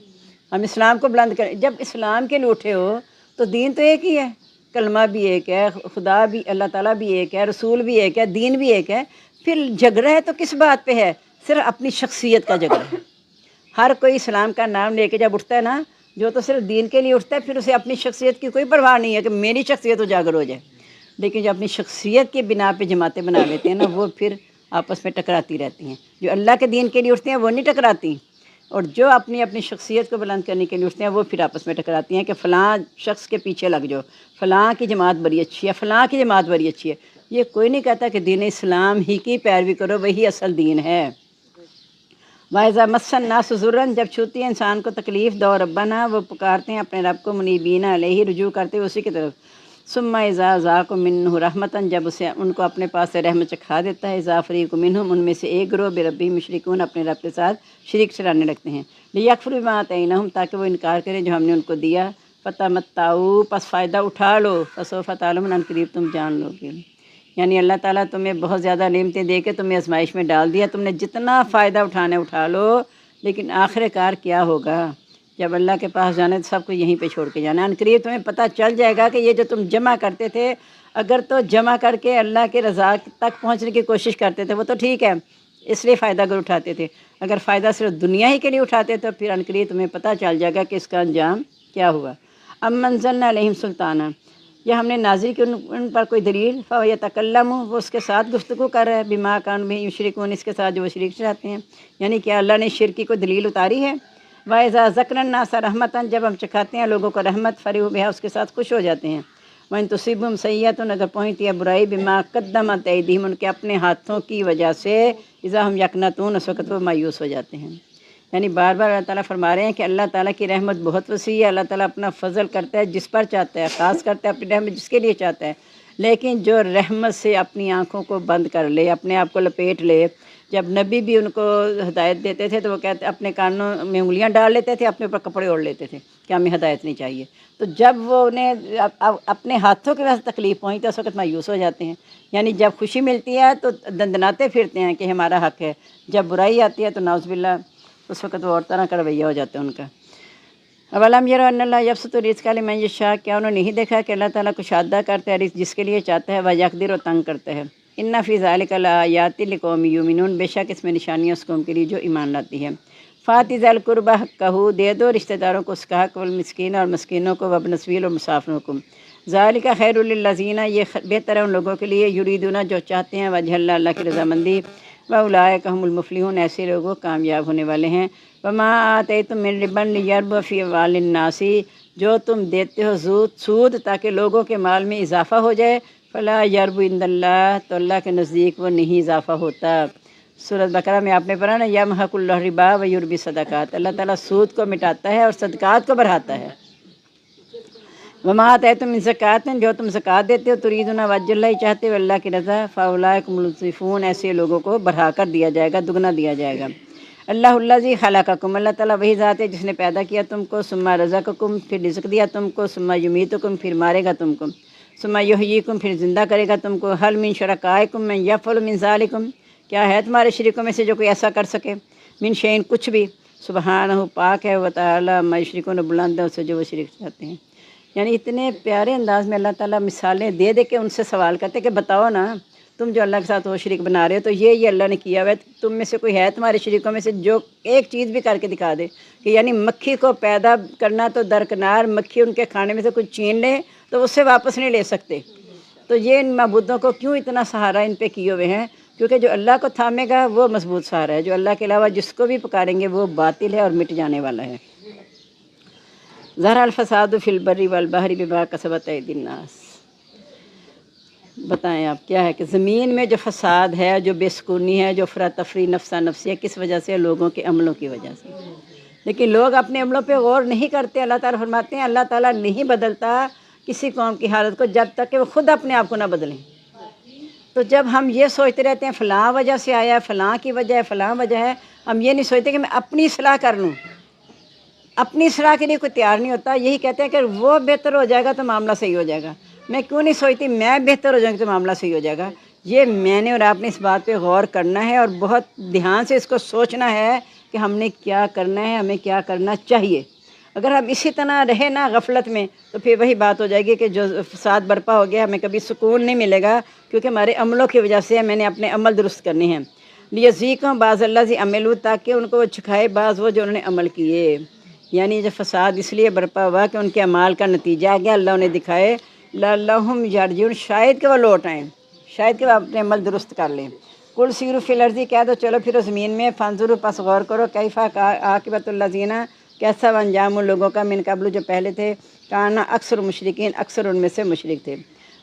ہم اسلام کو بلند کریں۔ جب اسلام کے لیے اٹھے ہو تو دین تو ایک ہی ہے، کلمہ بھی ایک ہے، خدا بھی، اللہ تعالیٰ بھی ایک ہے، رسول بھی ایک ہے، دین بھی ایک ہے، پھر جھگڑا ہے تو کس بات پہ ہے؟ صرف اپنی شخصیت کا جھگڑا ہے۔ ہر کوئی اسلام کا نام لے کے جب اٹھتا ہے نا، جو تو صرف دین کے لیے اٹھتا ہے، پھر اسے اپنی شخصیت کی کوئی پرواہ نہیں ہے کہ میری شخصیت اجاگر ہو جائے، لیکن جو اپنی شخصیت کی بنا پہ جماعتیں بنا لیتے ہیں نا، وہ پھر آپس میں ٹکراتی رہتی ہیں۔ جو اللہ کے دین کے لیے اٹھتے ہیں وہ نہیں ٹکراتی، اور جو اپنی شخصیت کو بلند کرنے کے لیے اٹھتے ہیں وہ پھر آپس میں ٹکراتی ہیں کہ فلاں شخص کے پیچھے لگ جاؤ، فلاں کی جماعت بڑی اچھی ہے، فلاں کی جماعت بڑی اچھی ہے۔ یہ کوئی نہیں کہتا کہ دین اسلام ہی کی پیروی کرو، وہی اصل دین ہے۔ وَإِذَا مَسَّ النَّاسَ ضُرٌّ، جب چھوتی ہے انسان کو تکلیف، دعوا ربنا، وہ پکارتے ہیں اپنے رب کو، منیبین علیہ، رجوع کرتے ہوئے اسی کی طرف، ثم اذا ذاق منہ رحمتاً، جب اسے ان کو اپنے پاس سے رحمت چکھا دیتا ہے، اذا فریق منہم، ان میں سے ایک گروہ بربہم مشرکون، اپنے رب کے ساتھ شریک ٹھہرانے لگتے ہیں، لیکفروا بما آتیناہم، تاکہ وہ انکار کریں جو ہم نے ان کو دیا، فتمتعوا، پس فائدہ اٹھا لو، فسوف تعلمون، ان قریب تم جان لو گے۔ یعنی اللہ تعالیٰ تمہیں بہت زیادہ نعمتیں دے کے تمہیں آزمائش میں ڈال دیا، تم نے جتنا فائدہ اٹھانا ہے اٹھا لو، لیکن آخر کار کیا ہوگا؟ جب اللہ کے پاس جانا ہے تو سب کو یہیں پہ چھوڑ کے جانا ہے۔ عنقریب تمہیں پتہ چل جائے گا کہ یہ جو تم جمع کرتے تھے، اگر تو جمع کر کے اللہ کے رضا تک پہنچنے کی کوشش کرتے تھے وہ تو ٹھیک ہے، اس لیے فائدہ گر اٹھاتے تھے، اگر فائدہ صرف دنیا ہی کے لیے اٹھاتے تو پھر عنقریب تمہیں پتہ چل جائے گا کہ اس کا انجام کیا ہوا۔ ام انزلنا علیہم سلطانہ، یا ہم نے نازل کی ان پر کوئی دلیل، فیتکلم، وہ اس کے ساتھ گفتگو کر رہا ہے، بما کانوا بہ یشرکون، اس کے ساتھ جو وہ شریک ٹھہراتے ہیں، یعنی کہ اللہ نے شرک کی کوئی دلیل اتاری ہے۔ وَإِذَا ذَكَرَ النَّاسَ رَحْمَةً، جب ہم چکھاتے ہیں لوگوں کو رحمت، فَرِحُوا بِهَا، اس کے ساتھ خوش ہو جاتے ہیں۔ وَإِن تُصِبْهُمْ سَیِّئَةٌ، اگر پہنچتی ہے برائی، بما قدمت ایدیہم، ان کے اپنے ہاتھوں کی وجہ سے، اذا ہم یقنطون، اس وقت وہ مایوس ہو جاتے ہیں۔ یعنی بار بار اللہ تعالیٰ فرما رہے ہیں کہ اللہ تعالیٰ کی رحمت بہت وسیع ہے، اللہ تعالیٰ اپنا فضل کرتا ہے جس پر چاہتا ہے، خاص کرتا ہے اپنی رحمت جس کے لیے چاہتا ہے، لیکن جو رحمت سے اپنی آنکھوں کو بند کر لے، اپنے آپ کو لپیٹ لے، جب نبی بھی ان کو ہدایت دیتے تھے تو وہ کہتے اپنے کانوں میں انگلیاں ڈال لیتے تھے، اپنے اوپر کپڑے اوڑھ لیتے تھے کہ ہمیں ہدایت نہیں چاہیے، تو جب وہ انہیں اپنے ہاتھوں کی وجہ سے تکلیف پہنچتی ہے اس وقت مایوس ہو جاتے ہیں۔ یعنی جب خوشی ملتی ہے تو دندناتے پھرتے ہیں کہ ہمارا حق ہے، جب برائی آتی ہے تو نعوذ باللہ اس وقت وہ اور طرح کا رویہ ہو جاتا ہے ان کا۔ اولم یروا ان اللہ یبسط الرزق لمن یشاء، کیا انہوں نے نہیں دیکھا کہ اللہ تعالیٰ کشادہ کرتا ہے رزق جس کے لیے چاہتا ہے، ویقدر، و تنگ کرتا ہے۔ ان فی ذلک لآیات لقوم یؤمنون، بے شک اس میں نشانیاں اس قوم کے لیے جو ایمان لاتی ہے۔ فآت ذی القربى حقہ، دے دو رشتہ داروں کو اس کا حق، والمسکین، اور مسکینوں کو، وابن السبیل، اور مسافروں کو۔ ذالک خیر للذین، یہ بہتر ہے ان لوگوں کے لیے، یریدون، جو چاہتے ہیں، وجہ اللہ، اللہ کی رضامندی، واولئک هم المفلحون، ایسے لوگوں کامیاب ہونے والے ہیں۔ وما آتیتم من ربا لیربو فی اموال الناس، جو تم دیتے ہو سود تاکہ لوگوں کے مال میں اضافہ ہو جائے، فلا یربو عند اللہ، تو اللہ کے نزدیک وہ نہیں اضافہ ہوتا۔ سورۃ بقرہ میں آپ نے پڑھا نا، یمحق اللہ الربا ویربی الصدقات، اللہ تعالیٰ سود کو مٹاتا ہے اور صدقات کو بڑھاتا ہے۔ وما آتیتم من زکوٰۃ، جو تم زکوٰۃ دیتے ہو، تریدون وجہ اللہ، چاہتے ہو اللہ کی رضا، فاولئک هم المضعفون، ایسے لوگوں کو بڑھا کر دیا جائے گا، دگنا دیا جائے گا۔ اللہ الذی خلقکم، اللہ تعالیٰ وہی ذات ہے جس نے پیدا کیا تم کو، ثم رزقکم، پھر رزق دیا تم کو، ثم یمیتکم، پھر مارے گا تم کو، ثم یحییکم، پھر زندہ کرے گا تم کو۔ هل من شرکائکم من یفعل من ذلکم، کیا ہے تمہارے شریکوں میں سے جو کوئی ایسا کر سکے، من شیء، کچھ بھی، سبحانہ، پاک ہے، وتعالی عما یشرکون، بلند ہے اس سے جو وہ شریک چاہتے ہیں۔ یعنی اتنے پیارے انداز میں اللہ تعالیٰ مثالیں دے دے کے ان سے سوال کرتے کہ بتاؤ نا، تم جو اللہ کے ساتھ وہ شریک بنا رہے ہو تو یہ اللہ نے کیا ہوا ہے، تم میں سے کوئی ہے تمہارے شریکوں میں سے جو ایک چیز بھی کر کے دکھا دے، کہ یعنی مکھی کو پیدا کرنا تو درکنار، مکھی ان کے کھانے میں سے کچھ چھین لے تو اس سے واپس نہیں لے سکتے، تو یہ ان معبودوں کو کیوں اتنا سہارا ان پہ کیے ہوئے ہیں؟ کیونکہ جو اللہ کو تھامے گا وہ مضبوط سہارا ہے، جو اللہ کے علاوہ جس کو بھی پکاریں گے وہ باطل ہے اور مٹ جانے والا ہے۔ ظہر الفساد فی البر والبحر بما کسبت ایدی الناس، بتائیں آپ کیا ہے کہ زمین میں جو فساد ہے، جو بے سکونی ہے، جو افراتفری، نفسا نفسی ہے، کس وجہ سے؟ لوگوں کے عملوں کی وجہ سے۔ لیکن لوگ اپنے عملوں پہ غور نہیں کرتے۔ اللہ تعالیٰ فرماتے ہیں اللہ تعالیٰ نہیں بدلتا کسی قوم کی حالت کو جب تک کہ وہ خود اپنے آپ کو نہ بدلیں۔ تو جب ہم یہ سوچتے رہتے ہیں فلاں وجہ سے آیا ہے، فلاں کی وجہ ہے، فلاں وجہ ہے، ہم یہ نہیں سوچتے کہ میں اپنی اصلاح کر لوں، اپنی اصلاح کے لیے کوئی تیار نہیں ہوتا۔ یہی کہتے ہیں کہ وہ بہتر ہو جائے گا تو معاملہ صحیح ہو جائے گا، میں کیوں نہیں سوچتی میں بہتر ہو جاؤں گی تو معاملہ صحیح ہو جائے گا؟ یہ میں نے اور آپ نے اس بات پہ غور کرنا ہے اور بہت دھیان سے اس کو سوچنا ہے کہ ہم نے کیا کرنا ہے، ہمیں کیا کرنا چاہیے۔ اگر ہم اسی طرح رہے نا غفلت میں تو پھر وہی بات ہو جائے گی کہ جو فساد برپا ہو گیا، ہمیں کبھی سکون نہیں ملے گا، کیونکہ ہمارے عملوں کی وجہ سے میں نے اپنے عمل درست کرنے ہیں۔ لیذیقہم بعض الذی عملوا، تاکہ ان کو وہ چکھائے بعض وہ جو انہوں نے عمل کیے۔ یعنی جو فساد اس لیے برپا ہوا کہ ان کے اعمال کا نتیجہ آ گیا، اللہ انہیں دکھائے، لعلہم یرجعون، شاید کہ وہ لوٹ آئیں، شاید کہ وہ اپنے عمل درست کر لیں۔ قل سیروا فی الارض، کہہ دو چلو پھرو زمین میں، فانظروا، پس غور کرو، کیف عاقبۃ الذین، کیسا انجام ان لوگوں کا، من قبل، جو پہلے تھے، کانا اکثر مشرکین، اکثر ان میں سے مشرک تھے۔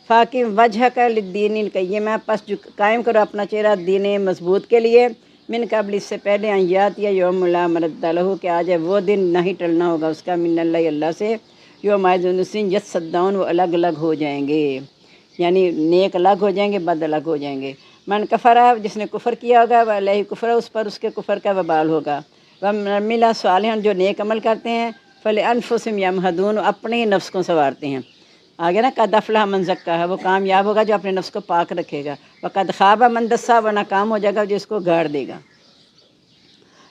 فاقم وجہک للدین القیم، پس جو قائم کرو اپنا چہرہ دین مضبوط کے لیے، من قبل، اس سے پہلے، ان یات یا یوم لا مرد لہ، کہ آ جائے وہ دن نہ ہی ٹلنا ہوگا اس کا، من اللہ، اللہ سے، یوم یدن یتصدعون، وہ الگ الگ ہو جائیں گے، یعنی نیک الگ ہو جائیں گے، بد الگ ہو جائیں گے۔ من کفر، جس نے کفر کیا ہوگا، وہ علیہ کفر، اس پر اس کے کفر کا وبال ہوگا۔ ومن عمل صالحا، جو نیک عمل کرتے ہیں، فلانفسہم یمہدون، اپنے نفس کو سنوارتے ہیں۔ آگے نا قد افلح من زکاہا، وہ کامیاب ہوگا جو اپنے نفس کو پاک رکھے گا۔ وقد خاب من دسا، وہ ناکام ہو جائے گا جو اس کو گاڑ دے گا۔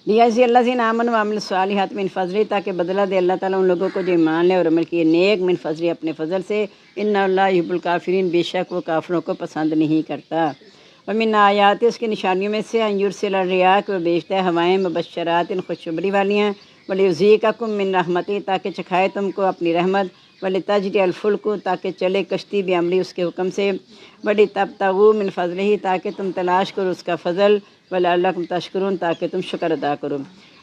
لیجزی الذین آمنوا وعملوا الصالحات من فضلہ، تاکہ بدلہ دے اللہ تعالیٰ ان لوگوں کو جو ایمان لے اور عمل کیے نیک، من فضلہ، اپنے فضل سے۔ ان اللہ یحب الکافرین، بے شک وہ کافروں کو پسند نہیں کرتا۔ ومن آیات، اس کی نشانیوں میں سے، ان یرسل الریاح، کہ وہ بھیجتا ہے ہوائیں، مبشرات، خوشخبری والیاں، ولیذیقکم من رحمتہ، تاکہ چکھائے تم کو اپنی رحمت، ولتجری الفلک، تاکہ چلے کشتی بعمری، اس کے حکم سے، ولتبتغوا من فضلہ، تاکہ تم تلاش کرو اس کا فضل، ولعلکم تشکرون، تاکہ تم شکر ادا کرو۔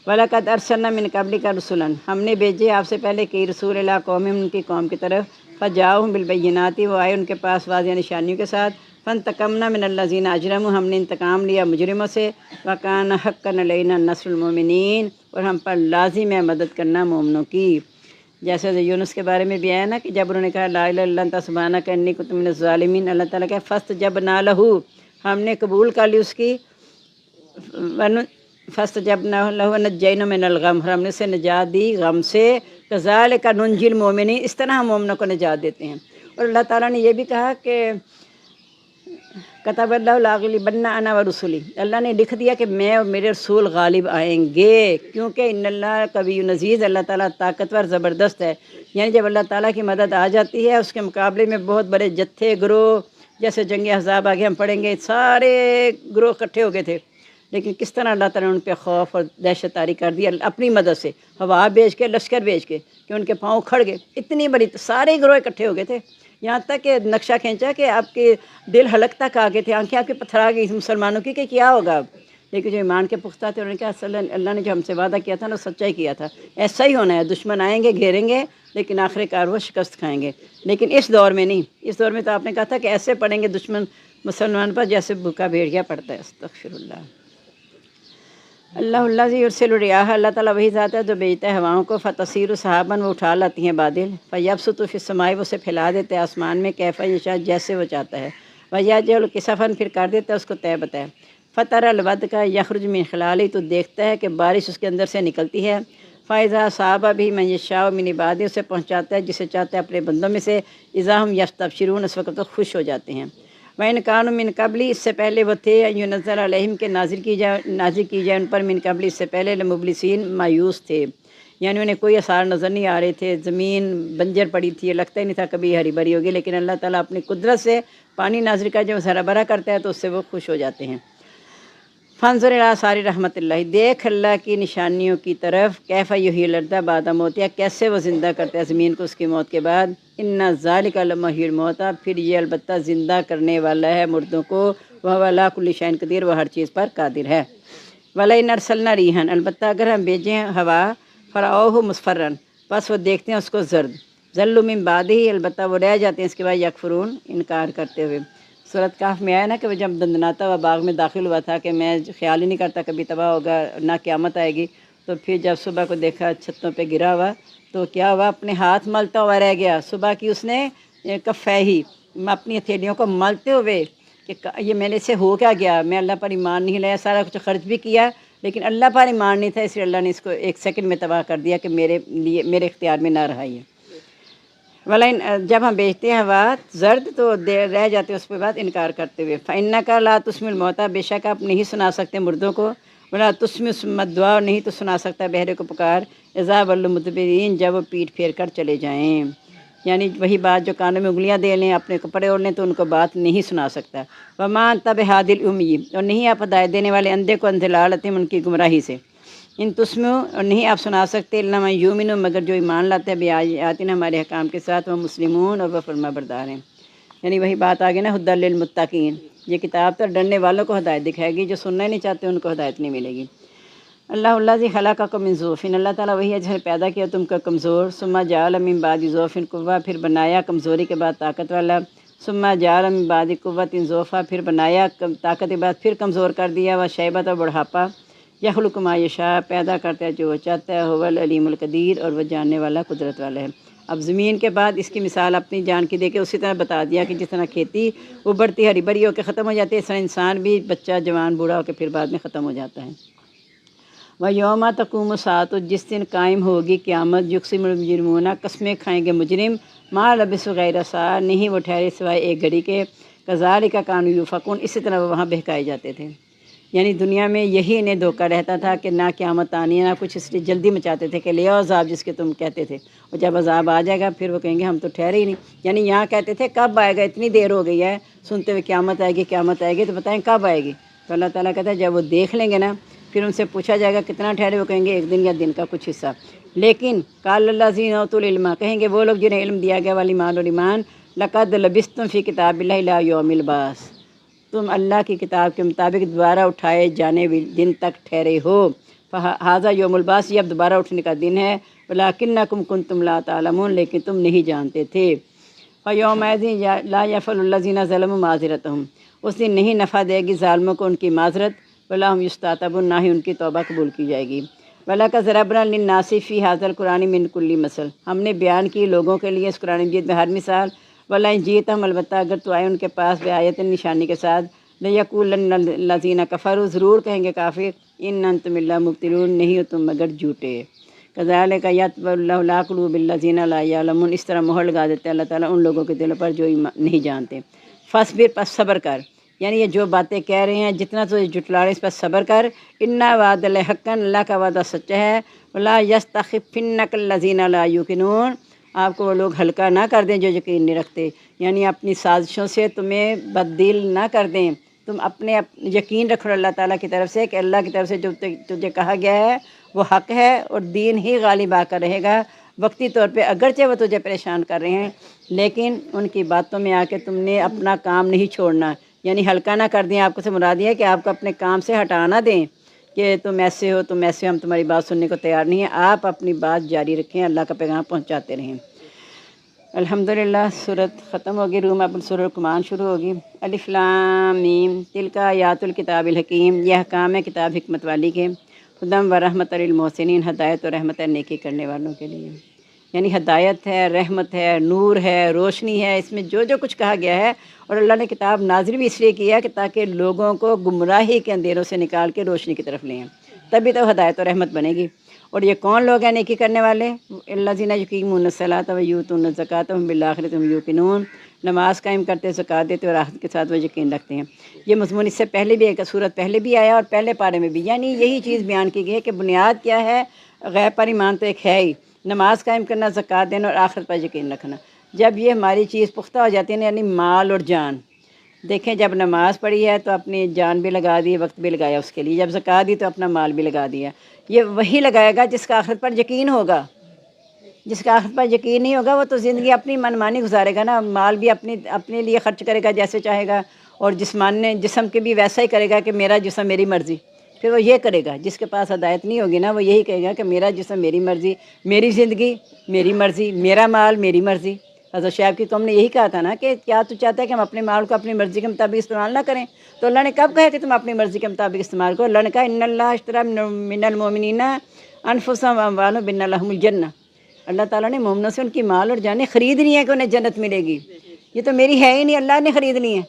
وَلَقَدْ أَرْسَلْنَا مِن قَبْلِكَ رُسُلًا، ہم نے بھیجے آپ سے پہلے کئی رسول، الی قومہم، ان کی قوم کی طرف، فجاؤہم بالبینات، وہ آئے ان کے پاس واضح نشانیوں کے ساتھ، فانتقمنا من الذین اجرموا، ہم نے انتقام لیا مجرموں سے، وکان حقا علینا نصر المؤمنین، اور ہم پر لازم ہے مدد کرنا مومنوں کی۔ جیسے یونس کے بارے میں بھی آیا نا کہ جب انہوں نے کہا لا الہ الا انت سبحانک انی کنت من الظالمین، اللہ تعالیٰ کہ فاستجبنا لہ، ہم نے قبول کر لی اس کی، فاستجبنا لہ ونجیناہ من الغم، ہم نے اسے نجات دی غم سے، کذالک ننجی المؤمنین، اس طرح ہم مومنوں کو نجات دیتے ہیں۔ اور اللہ تعالیٰ نے یہ بھی کہا کہ کتب اللہ لاغلبن انا ورسلی، اللہ نے لکھ دیا کہ میں اور میرے رسول غالب آئیں گے، کیونکہ ان اللہ قوی عزیز، اللہ تعالیٰ طاقتور زبردست ہے۔ یعنی جب اللہ تعالیٰ کی مدد آ جاتی ہے، اس کے مقابلے میں بہت بڑے جتھے گروہ، جیسے جنگ احزاب آگے ہم پڑھیں گے، سارے گروہ اکٹھے ہو گئے تھے، لیکن کس طرح اللہ تعالیٰ نے ان پہ خوف اور دہشت طاری کر دی اپنی مدد سے، ہوا بھیج کے، لشکر بھیج کے، کہ ان کے پاؤں کھڑ گئے، اتنی بڑی، سارے گروہ اکٹھے ہو گئے تھے، یہاں تک کہ نقشہ کھینچا کہ آپ کے دل حلق تک آ گئے تھے، آنکھیں آپ کی پتھرا گئی مسلمانوں کی کہ کیا ہوگا اب۔ لیکن جو ایمان کے پختہ تھے، انہوں نے کہا اصل اللہ نے جو ہم سے وعدہ کیا تھا نا، سچا ہی کیا تھا، ایسا ہی ہونا ہے، دشمن آئیں گے، گھیریں گے، لیکن آخر کار وہ شکست کھائیں گے۔ لیکن اس دور میں نہیں، اس دور میں تو آپ نے کہا تھا کہ ایسے پڑیں گے دشمن مسلمان پر جیسے بھوکا بھیڑیا پڑتا ہے۔ استغفر اللہ۔ اللہ الذی یرسل الریاح، اللہ تعالیٰ وہی ذات ہے جو بھیجتا ہے ہواؤں کو، فتصیر سحاباً، وہ اٹھا لاتی ہیں بادل، فیبسط فی السماء، وہ اسے پھیلا دیتے ہیں آسمان میں، کیف یشاء، جیسے وہ چاہتا ہے، ویجعل کسفاً، پھر کر دیتا ہے اس کو طے بتائے، فترى الودق یخرج من خلالہ، تو دیکھتا ہے کہ بارش اس کے اندر سے نکلتی ہے، فاذا اصاب به من یشاء من عبادہ، اسے پہنچاتا ہے جسے چاہتا ہے اپنے بندوں میں سے، اذا هم یستبشرون، اس وقت وہ خوش ہو جاتے ہیں۔ وَإِنْ كَانُوا مِنْ قَبْلِ، اس سے پہلے وہ تھے، أَن يُنَزَّلَ عَلَيْهِمْ، کہ نازل کی جائے ان پر، من قبل، اس سے پہلے، لمبلسین، مایوس تھے، یعنی انہیں کوئی آثار نظر نہیں آ رہے تھے، زمین بنجر پڑی تھی، لگتا ہی نہیں تھا کبھی ہری بھری ہوگی، لیکن اللہ تعالیٰ اپنی قدرت سے پانی نازل کر جب ہرا بھرا کرتا ہے تو اس سے وہ خوش ہو جاتے ہیں۔ فانظر الی آثار رحمت اللہ، دیکھ اللہ کی نشانیوں کی طرف، کیف یحیی الارض بعد موتہا، کیسے وہ زندہ کرتا ہے زمین کو اس کی موت کے بعد، ان ذالک لمحیی الموتیٰ، پھر یہ البتہ زندہ کرنے والا ہے مردوں کو، وہو علی کل شیء قدیر، وہ ہر چیز پر قادر ہے۔ وَلَئِنْ أَرْسَلْنَا رِيحًا، البتہ اگر ہم بھیجیں ہوا، فَرَأَوْهُ مُصْفَرًّا، پس وہ دیکھتے ہیں اس کو زرد، ظَلُّوا مِن بَعْدِهِ، البتہ وہ رہ جاتے ہیں اس کے بعد، یکفرون، انکار کرتے ہوئے۔ سورۃ کہف میں آیا نا کہ وہ جب دندناتا ہوا باغ میں داخل ہوا تھا کہ میں خیال ہی نہیں کرتا کبھی تباہ ہوگا، نہ قیامت آئے گی، تو پھر جب صبح کو دیکھا چھتوں پہ گرا ہوا تو کیا ہوا، اپنے ہاتھ ملتا ہوا رہ گیا، صبح کی اس نے کفیہی، اپنی ہتھیلیوں کو ملتے ہوئے کہ یہ میرے سے ہو کیا گیا، میں اللہ پر ایمان نہیں لایا، سارا کچھ خرچ بھی کیا لیکن اللہ پر ایمان نہیں تھا، اس لیے اللہ نے اس کو ایک سیکنڈ میں تباہ کر دیا کہ میرے اختیار میں نہ رہا یہ۔ ولئن، جب ہم بیچتے ہیں ہوا زرد تو رہ جاتے ہیں اس کے بعد انکار کرتے ہوئے، فإنک لا تسمع الموتیٰ، بے شک آپ نہیں سنا سکتے مردوں کو، ولا تسمع الصم الدعاء، نہیں تو سنا سکتا بہرے کو پکار، اذا ولوا مدبرین، جب وہ پیٹ پھیر کر چلے جائیں، یعنی وہی بات جو کانوں میں انگلیاں دے لیں، اپنے کپڑے اوڑھ لیں تو ان کو بات نہیں سنا سکتا۔ وما انت بہادی العمی، اور نہیں آپ ہدایت دینے والے اندھے کو عن ضلالتہم، ان کی گمراہی سے، ان تسمعوا، اور نہیں آپ سنا سکتے، الا من یؤمن، مگر جو ایمان لاتا ہے بآیاتنا، ہمارے احکام کے ساتھ، وہ مسلمون، اور وہ فرما بردار ہیں۔ یعنی وہی بات آگے نا، ھدی للمتقین، یہ کتاب تو ڈرنے والوں کو ہدایت دکھائے گی، جو سننا ہی نہیں چاہتے ان کو ہدایت نہیں ملے گی۔ اللہ الذی خلقکم من ضعف، اللہ تعالیٰ وہی ہے جس نے پیدا کیا تم کو کمزور، ثم جعل من بعد ضعف قوة، پھر بنایا کمزوری کے بعد طاقت والا، ثم جعل من بعد قوة ضعفا، پھر بنایا طاقت کے بعد پھر کمزور کر دیا، وشیبۃ، اور بڑھاپا، یخلق ما یشاء، پیدا کرتا ہے جو وہ چاہتا ہے، هو العلیم القدیر، اور وہ جاننے والا قدرت والا ہے۔ اب زمین کے بعد اس کی مثال اپنی جان کی دے کے اسی طرح بتا دیا کہ جس طرح کھیتی ابھرتی ہری بھری ہو کے ختم ہو جاتی ہے، اس طرح انسان بھی بچہ جوان بوڑھا ہو کے پھر بعد میں ختم ہو جاتا ہے۔ وَيَوْمَ تَقُومُ السَّاعَةُ، جس دن قائم ہوگی قیامت، یقسم المجرمون، قسمیں کھائیں گے مجرم، ما لبثوا غیر ساعۃ، نہیں وہ ٹھہرے سوائے ایک گھڑی کے، کذالک کانوا یؤفکون، اسی طرح وہ وہاں بہکائے جاتے تھے۔ یعنی دنیا میں یہی انہیں دھوکہ رہتا تھا کہ نہ قیامت آنی ہے نہ کچھ، اس لیے جلدی مچاتے تھے کہ لے آؤ عذاب جس کے تم کہتے تھے، اور جب عذاب آ جائے گا پھر وہ کہیں گے ہم تو ٹھہرے ہی نہیں۔ یعنی یہاں کہتے تھے کب آئے گا، اتنی دیر ہو گئی ہے سنتے ہوئے قیامت آئے گی قیامت آئے گی، تو بتائیں کب آئے گی؟ تو اللہ تعالیٰ کہتا ہے جب وہ دیکھ لیں گے نا پھر ان سے پوچھا جائے گا کتنا ٹھہرے، وہ کہیں گے ایک دن یا دن کا کچھ حصہ۔ لیکن قال الذین اوتوا العلم، کہیں گے وہ لوگ جنہیں علم دیا گیا، والایمان اور ایمان، لقد لبثتم فی کتاب اللہ الی یوم البعث، تم اللہ کی کتاب کے مطابق دوبارہ اٹھائے جانے دن تک ٹھہرے ہو۔ ھذا یوم البعث، یہ اب دوبارہ اٹھنے کا دن ہے، ولکنکم کنتم لا تعلمون، لیکن تم نہیں جانتے تھے۔ فیومئذ لا ینفع الذین ظلموا معذرتہم، اس دن نہیں نفع دے گی ظالموں کو ان کی معذرت، ولا ہم یستعتبون، نہ ہی ان کی توبہ قبول کی جائے گی۔ وَلَقَدْ ضَرَبْنَا لِلنَّاسِ فِی ھَذَا الْقُرْآنِ مِنْ کُلِّ مَثَلٍ، ہم نے بیان کی لوگوں کے لیے اس قرآن مجید میں ہر مثال، وَلَئِن جِئْتَہُمْ، البتہ اگر تو آئے ان کے پاس بآیۃ، نشانی کے ساتھ، لَیَقُولَنَّ الَّذِینَ کَفَرُوا، ضرور کہیں گے کافر، اِنْ أَنْتُمْ إِلَّا مُبْطِلُونَ، نہیں ہو تم مگر جھوٹے۔ کذالک یطبع اللہ علی قلوب الذین لا یعلمون، اس طرح مہر لگا دیتے ہیں اللہ تعالیٰ ان لوگوں کے دلوں پر جو نہیں جانتے۔ فاصبر، پس صبر کر، یعنی یہ جو باتیں کہہ رہے ہیں جتنا تو جھٹلا رہے ہیں اس پر صبر کر۔ انا وعد اللہ حقا، اللہ کا وعدہ سچا ہے۔ ولا یستخفنک الذین لا یوقنون، آپ کو وہ لوگ ہلکا نہ کر دیں جو یقین نہیں رکھتے، یعنی اپنی سازشوں سے تمہیں بددل نہ کر دیں، تم اپنے یقین رکھو اللہ تعالیٰ کی طرف سے کہ اللہ کی طرف سے جو تجھے کہا گیا ہے وہ حق ہے اور دین ہی غالب آ کر رہے گا۔ وقتی طور پہ اگرچہ وہ تجھے پریشان کر رہے ہیں لیکن ان کی باتوں میں آ کے تم نے اپنا کام نہیں چھوڑنا، یعنی ہلکا نہ کر دیں۔ آپ کو سے مراد یہ ہے کہ آپ کو اپنے کام سے ہٹا نہ دیں کہ تم ایسے ہو تم ایسے ہو، ہم تمہاری بات سننے کو تیار نہیں ہیں، آپ اپنی بات جاری رکھیں، اللہ کا پیغام پہنچاتے رہیں۔ الحمدللہ سورت ختم ہوگی، روم اب سورۃ لقمان شروع ہوگی۔ الف لام میم، تلک آیات الکتاب الحکیم، یہ احکام ہے کتاب حکمت والی کے، ہدی و رحمت للمحسنین، ہدایت اور رحمت ہے نیکی کرنے والوں کے لیے۔ یعنی ہدایت ہے، رحمت ہے، نور ہے، روشنی ہے، اس میں جو جو کچھ کہا گیا ہے، اور اللہ نے کتاب نازل بھی اس لیے کیا کہ تاکہ لوگوں کو گمراہی کے اندھیروں سے نکال کے روشنی کی طرف لیں، تبھی تو ہدایت اور رحمت بنے گی۔ اور یہ کون لوگ ہیں نیکی کرنے والے؟ الذین یقیمون الصلاۃ و یؤتون الزکاۃ وہم بالآخرۃ هم یوقنون، نماز قائم کرتے، زکوٰۃ دیتے اور آخرت کے ساتھ وہ یقین رکھتے ہیں۔ یہ مضمون اس سے پہلے بھی ایک سورت پہلے بھی آیا اور پہلے پارے میں بھی، یعنی یہی چیز بیان کی گئی ہے کہ بنیاد کیا ہے، غیب پر ایمان تو ایک ہے ہی، نماز قائم کرنا، زکوٰۃ دینا اور آخرت پر یقین رکھنا۔ جب یہ ہماری چیز پختہ ہو جاتی ہے یعنی مال اور جان، دیکھیں جب نماز پڑھی ہے تو اپنی جان بھی لگا دی، وقت بھی لگایا اس کے لیے، جب زکوٰۃ دی تو اپنا مال بھی لگا دیا۔ یہ وہی لگائے گا جس کا آخرت پر یقین ہوگا، جس کا آخرت پر یقین نہیں ہوگا وہ تو زندگی اپنی منمانی گزارے گا نا، مال بھی اپنے لیے خرچ کرے گا جیسے چاہے گا، اور جسم کے بھی ویسا ہی کرے گا کہ میرا جسم میری مرضی، پھر وہ یہ کرے گا۔ جس کے پاس ہدایت نہیں ہوگی نا وہ یہی کہے گا کہ میرا جسم میری مرضی، میری زندگی میری مرضی، میرا مال میری مرضی۔ حضرت شعیب کی قوم نے یہی کہا تھا نا کہ کیا تو چاہتا ہے کہ ہم اپنے مال کو اپنی مرضی کے مطابق استعمال نہ کریں؟ تو اللہ نے کب کہا کہ تم اپنی مرضی کے مطابق استعمال کرو؟ اللہ نے کہا ان اللہ اشتری من المؤمنین انفسهم واموالهم بان لهم الجنہ، اللہ تعالیٰ نے مومنوں سے ان کی مال اور جانیں خریدنی ہے کہ انہیں جنت ملے گی، یہ تو میری ہے ہی نہیں، اللہ نے خریدنی ہے۔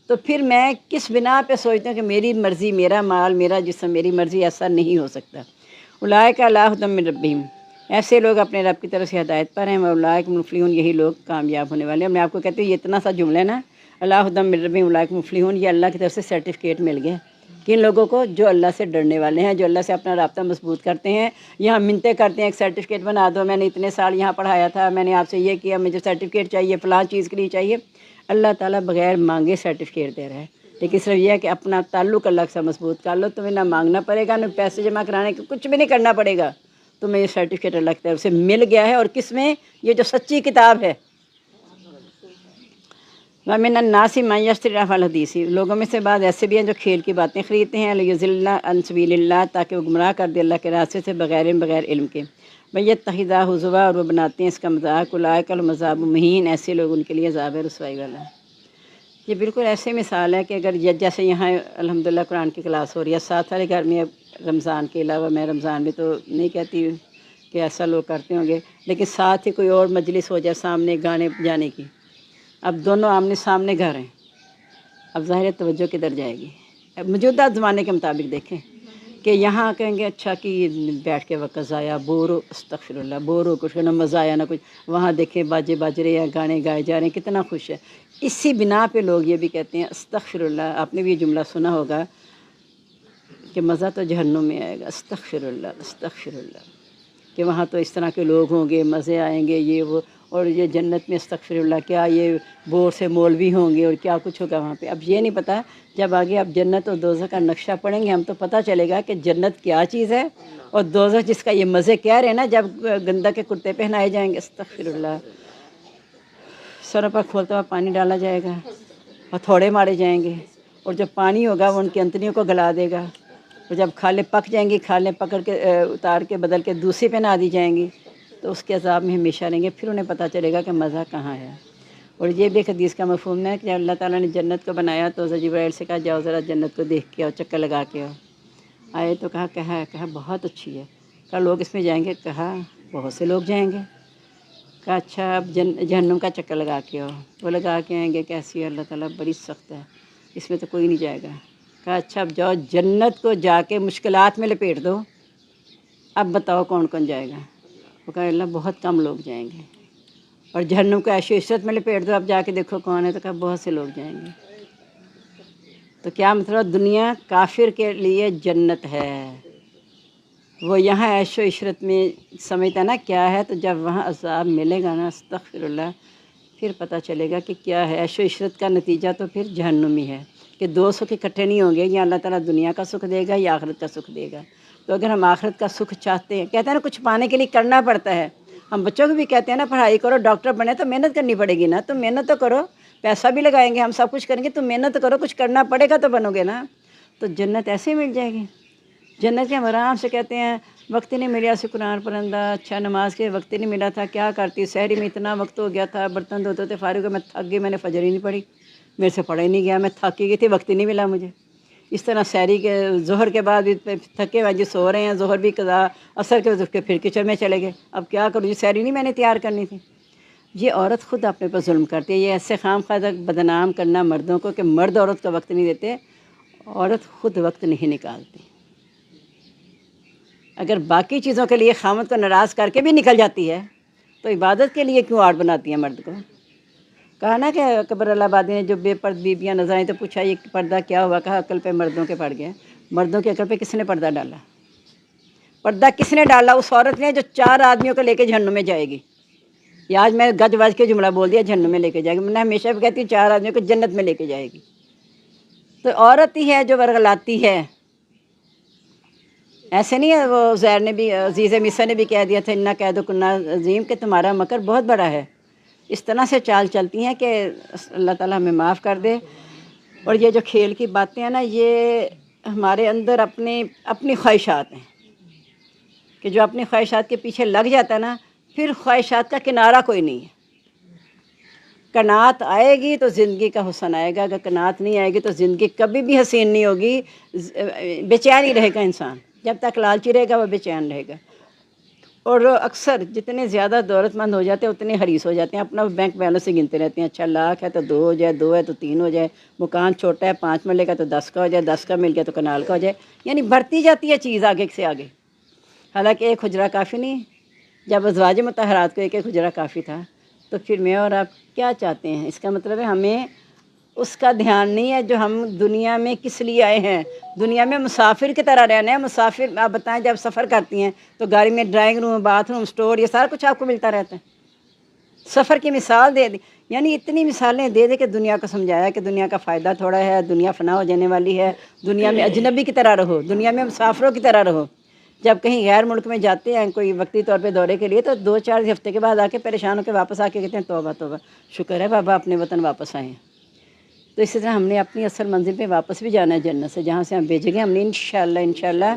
تو پھر میں کس بنا پہ سوچتا ہوں کہ میری مرضی، میرا مال، میرا جسم میری مرضی؟ ایسا نہیں ہو سکتا۔ اولئک علی ھدی من ربہم، ایسے لوگ اپنے رب کی طرف سے ہدایت پر ہیں، اولئک مفلحون، یہی لوگ کامیاب ہونے والے ہیں۔ میں آپ کو کہتی ہوں یہ اتنا سا جملہ ہے نا، علی ھدی من ربہم اولئک مفلحون، یہ اللہ کی طرف سے سرٹیفکیٹ مل گیا کن لوگوں کو؟ جو اللہ سے ڈرنے والے ہیں، جو اللہ سے اپنا رابطہ مضبوط کرتے ہیں، یہاں منتیں کرتے ہیں ایک سرٹیفکیٹ بنا دو، میں نے اتنے سال یہاں پڑھایا تھا، میں نے آپ سے یہ کیا، مجھے سرٹیفکیٹ چاہیے، فلاں چیز کے لیے چاہیے۔ اللہ تعالیٰ بغیر مانگے سرٹیفکیٹ دے رہا ہے، لیکن صرف یہ ہے کہ اپنا تعلق اللہ سے مضبوط کر لو، تمہیں نہ مانگنا پڑے گا، نہ پیسے جمع کرانے کے، کچھ بھی نہیں کرنا پڑے گا، تمہیں یہ سرٹیفکیٹ اللہ کی طرف سے مل گیا ہے۔ اور کس میں؟ یہ جو سچی کتاب ہے۔ وَمِنَ النَّاسِ مَن يَشْتَرِي لَهْوَ الْحَدِيثِ، لوگوں میں سے بعض ایسے بھی ہیں جو کھیل کی باتیں خریدتے ہیں، لِيُضِلَّ عَن سَبِيلِ اللَّهِ، تاکہ وہ گمراہ کر دے اللہ کے راستے سے بغیر علم کے، وَيَتَّخِذَهُ هُزُوًا، اور وہ بناتے ہیں اس کا مذاق، أُولَٰئِکَ لَهُمْ عَذَابٌ مُهِینٌ، ایسے لوگ ان کے لیے عذاب رسوائی والا ہے۔ یہ بالکل ایسے مثال ہے کہ اگر جیسے یہاں الحمدللہ قرآن کی کلاس ہو رہی ہے، ساتھ والے گھر میں اب رمضان کے علاوہ، میں رمضان میں تو نہیں کہتی کہ ایسا لوگ کرتے ہوں گے، لیکن ساتھ ہی کوئی اور مجلس ہو جائے سامنے گانے بجانے کی، اب دونوں آمنے سامنے گھر ہیں، اب ظاہر توجہ کدھر جائے گی؟ اب موجودہ زمانے کے مطابق دیکھیں کہ یہاں کہیں گے اچھا کہ بیٹھ کے وقت ضائع، بور ہو، استغفر اللہ، بور ہو، کچھ نہ مزہ آیا نہ کچھ، وہاں دیکھیں باجے بج رہے ہیں، گانے گائے جا رہے ہیں، کتنا خوش ہے۔ اسی بنا پہ لوگ یہ بھی کہتے ہیں استغفر اللہ، آپ نے بھی یہ جملہ سنا ہوگا کہ مزہ تو جہنم میں آئے گا، استغفر اللہ استغفر اللہ، کہ وہاں تو اس طرح کے لوگ ہوں گے، مزے آئیں گے، یہ وہ، اور یہ جنت میں استغفر اللہ کیا یہ بور سے مولوی ہوں گے اور کیا کچھ ہوگا وہاں پہ۔ اب یہ نہیں پتہ، جب آگے آپ جنت اور دوزخ کا نقشہ پڑھیں گے ہم تو پتہ چلے گا کہ جنت کیا چیز ہے اور دوزخ جس کا یہ مزے کہہ رہے ہیں نا، جب گندہ کے کرتے پہنائے جائیں گے، استغفر اللہ، سر پر کھولتا ہوا پانی ڈالا جائے گا، ہتھوڑے مارے جائیں گے، اور جب پانی ہوگا وہ ان کی انتڑیوں کو گلا دے گا، اور جب کھالیں پک جائیں گی، کھالیں پکڑ کے اتار کے بدل کے دوسری پہنا دی جائیں گی، تو اس کے عذاب میں ہمیشہ رہیں گے، پھر انہیں پتہ چلے گا کہ مزہ کہاں ہے۔ اور یہ بھی ایک حدیث کا مفہوم ہے کہ جب اللہ تعالیٰ نے جنت کو بنایا تو جبرائیل سے کہا جاؤ ذرا جنت کو دیکھ کے آؤ، چکر لگا کے آؤ۔ آئے تو کہا بہت اچھی ہے، کہا لوگ اس میں جائیں گے، کہا بہت سے لوگ جائیں گے، کہا اچھا اب جہنم کا چکر لگا کے آؤ، وہ لگا کے آئیں گے، کیسی ہے اللہ تعالیٰ بڑی سخت ہے، اس میں تو کوئی نہیں جائے گا، کہا اچھا اب جاؤ جنت کو جا کے مشکلات میں لپیٹ دو، اب بتاؤ کون کون جائے گا؟ وہ کہا اللہ بہت کم لوگ جائیں گے، اور جہنم کو عیش و عشرت میں لپیٹ دو، اب جا کے دیکھو کون ہے، تو کہا بہت سے لوگ جائیں گے۔ تو کیا مطلب؟ دنیا کافر کے لیے جنت ہے، وہ یہاں عیش و عشرت میں سمجھتا نا کیا ہے، تو جب وہاں عذاب ملے گا نا، استغفر اللہ، پھر پتہ چلے گا کہ کیا ہے عیش و عشرت کا نتیجہ، تو پھر جہنم ہی ہے کہ دو سکھ اکٹھے نہیں ہوں گے، یا اللہ تعالیٰ دنیا کا سکھ دے گا یا آخرت کا سکھ دے گا۔ تو اگر ہم آخرت کا سکھ چاہتے ہیں، کہتے ہیں نا کچھ پانے کے لیے کرنا پڑتا ہے، ہم بچوں کو بھی کہتے ہیں نا پڑھائی کرو، ڈاکٹر بنے تو محنت کرنی پڑے گی نا، تم محنت تو کرو، پیسہ بھی لگائیں گے ہم، سب کچھ کریں گے، تم محنت کرو، کچھ کرنا پڑے گا تو بنو گے نا، تو جنت ایسے مل جائے گی۔ جنت کے ہم آرام سے کہتے ہیں وقت ہی نہیں ملا سے قرآن پڑھندہ، اچھا نماز کے وقت ہی نہیں ملا تھا، کیا کرتی، سحری میں اتنا وقت ہو گیا تھا، برتن دھوتے تھے، فارغ ہو میں تھک گئی، میں نے فجر ہی نہیں پڑھی، میرے سے پڑھا ہی نہیں گیا، میں تھک گئی تھی، وقت ہی نہیں ملا مجھے۔ اس طرح سحری کے ظہر کے بعد بھی تھکے ہوئے جی سو رہے ہیں، ظہر بھی قضا، عصر کے پھر کچن میں چلے گئے، اب کیا کروں جی، سحری نہیں میں نے تیار کرنی تھی۔ یہ عورت خود اپنے پر ظلم کرتی ہے، یہ ایسے خام خواہ بدنام کرنا مردوں کو کہ مرد عورت کا وقت نہیں دیتے، عورت خود وقت نہیں نکالتی۔ اگر باقی چیزوں کے لیے خامد کو ناراض کر کے بھی نکل جاتی ہے تو عبادت کے لیے کیوں آڑ بناتی ہے مرد کو؟ کہا نا کہ اکبر اللہ آبادی نے جو بے پرد بیویاں نظر آئیں تو پوچھا یہ پردہ کیا ہوا؟ کہا عقل پہ مردوں کے پڑ گئے، مردوں کی عقل پہ کس نے پردہ ڈالا؟ پردہ کس نے ڈالا؟ اس عورت نے جو 4 آدمیوں کو لے کے جہنم میں جائے گی۔ یہ آج میں گج وج کے جملہ بول دیا، جہنم میں لے کے جائے گی، میں ہمیشہ بھی کہتی ہوں 4 آدمیوں کو جنت میں لے کے جائے گی۔ تو عورت ہی ہے جو ورغلاتی ہے، ایسے نہیں ہے۔ وہ زیر نے بھی، عزیز مصر نے بھی کہہ دیا تھا انا قید کنا عظیم، کہ تمہارا مکر بہت بڑا ہے۔ اس طرح سے چال چلتی ہیں کہ اللہ تعالیٰ ہمیں معاف کر دے۔ اور یہ جو کھیل کی باتیں ہیں نا، یہ ہمارے اندر اپنی خواہشات ہیں کہ جو اپنی خواہشات کے پیچھے لگ جاتا ہے نا، پھر خواہشات کا کنارہ کوئی نہیں ہے۔ قناعت آئے گی تو زندگی کا حسن آئے گا، اگر قناعت نہیں آئے گی تو زندگی کبھی بھی حسین نہیں ہوگی، بے چین ہی رہے گا انسان، جب تک لالچی رہے گا وہ بے چین رہے گا۔ اور اکثر جتنے زیادہ دولت مند ہو جاتے ہیں اتنے حریص ہو جاتے ہیں، اپنا بینک بیلنس سے گنتے رہتے ہیں، اچھا لاکھ ہے تو 2 ہو جائے، 2 ہے تو 3 ہو جائے، مکان چھوٹا ہے 5 ملے کا تو 10 کا ہو جائے، 10 کا مل گیا تو کنال کا ہو جائے، یعنی بڑھتی جاتی ہے چیز آگے سے آگے۔ حالانکہ ایک حجرہ کافی نہیں، جب ازواج مطہرات کو ایک حجرہ کافی تھا، تو پھر میں اور آپ کیا چاہتے ہیں؟ اس کا مطلب ہے ہمیں اس کا دھیان نہیں ہے جو ہم دنیا میں کس لیے آئے ہیں۔ دنیا میں مسافر کی طرح رہنا ہے۔ مسافر آپ بتائیں جب سفر کرتی ہیں تو گاڑی میں drawing room, bath room, store, یہ سارا کچھ آپ کو ملتا رہتا ہے۔ سفر کی مثال دے دی، یعنی اتنی مثالیں دے دے کہ دنیا کو سمجھایا کہ دنیا کا فائدہ تھوڑا ہے، دنیا فنا ہو جانے والی ہے، دنیا میں اجنبی کی طرح رہو، دنیا میں مسافروں کی طرح رہو۔ جب کہیں غیر ملک میں جاتے ہیں کوئی وقتی طور پہ دورے کے لیے تو 2-4 ہفتے کے بعد آ کے پریشان ہو کے واپس آ کے کہتے ہیں توبہ توبہ، شکر ہے بابا اپنے وطن واپس آئے ہیں۔ تو اسی طرح ہم نے اپنی اصل منزل پہ واپس بھی جانا ہے جنت سے، جہاں سے ہم بھیجیں گے۔ ہم نے انشاءاللہ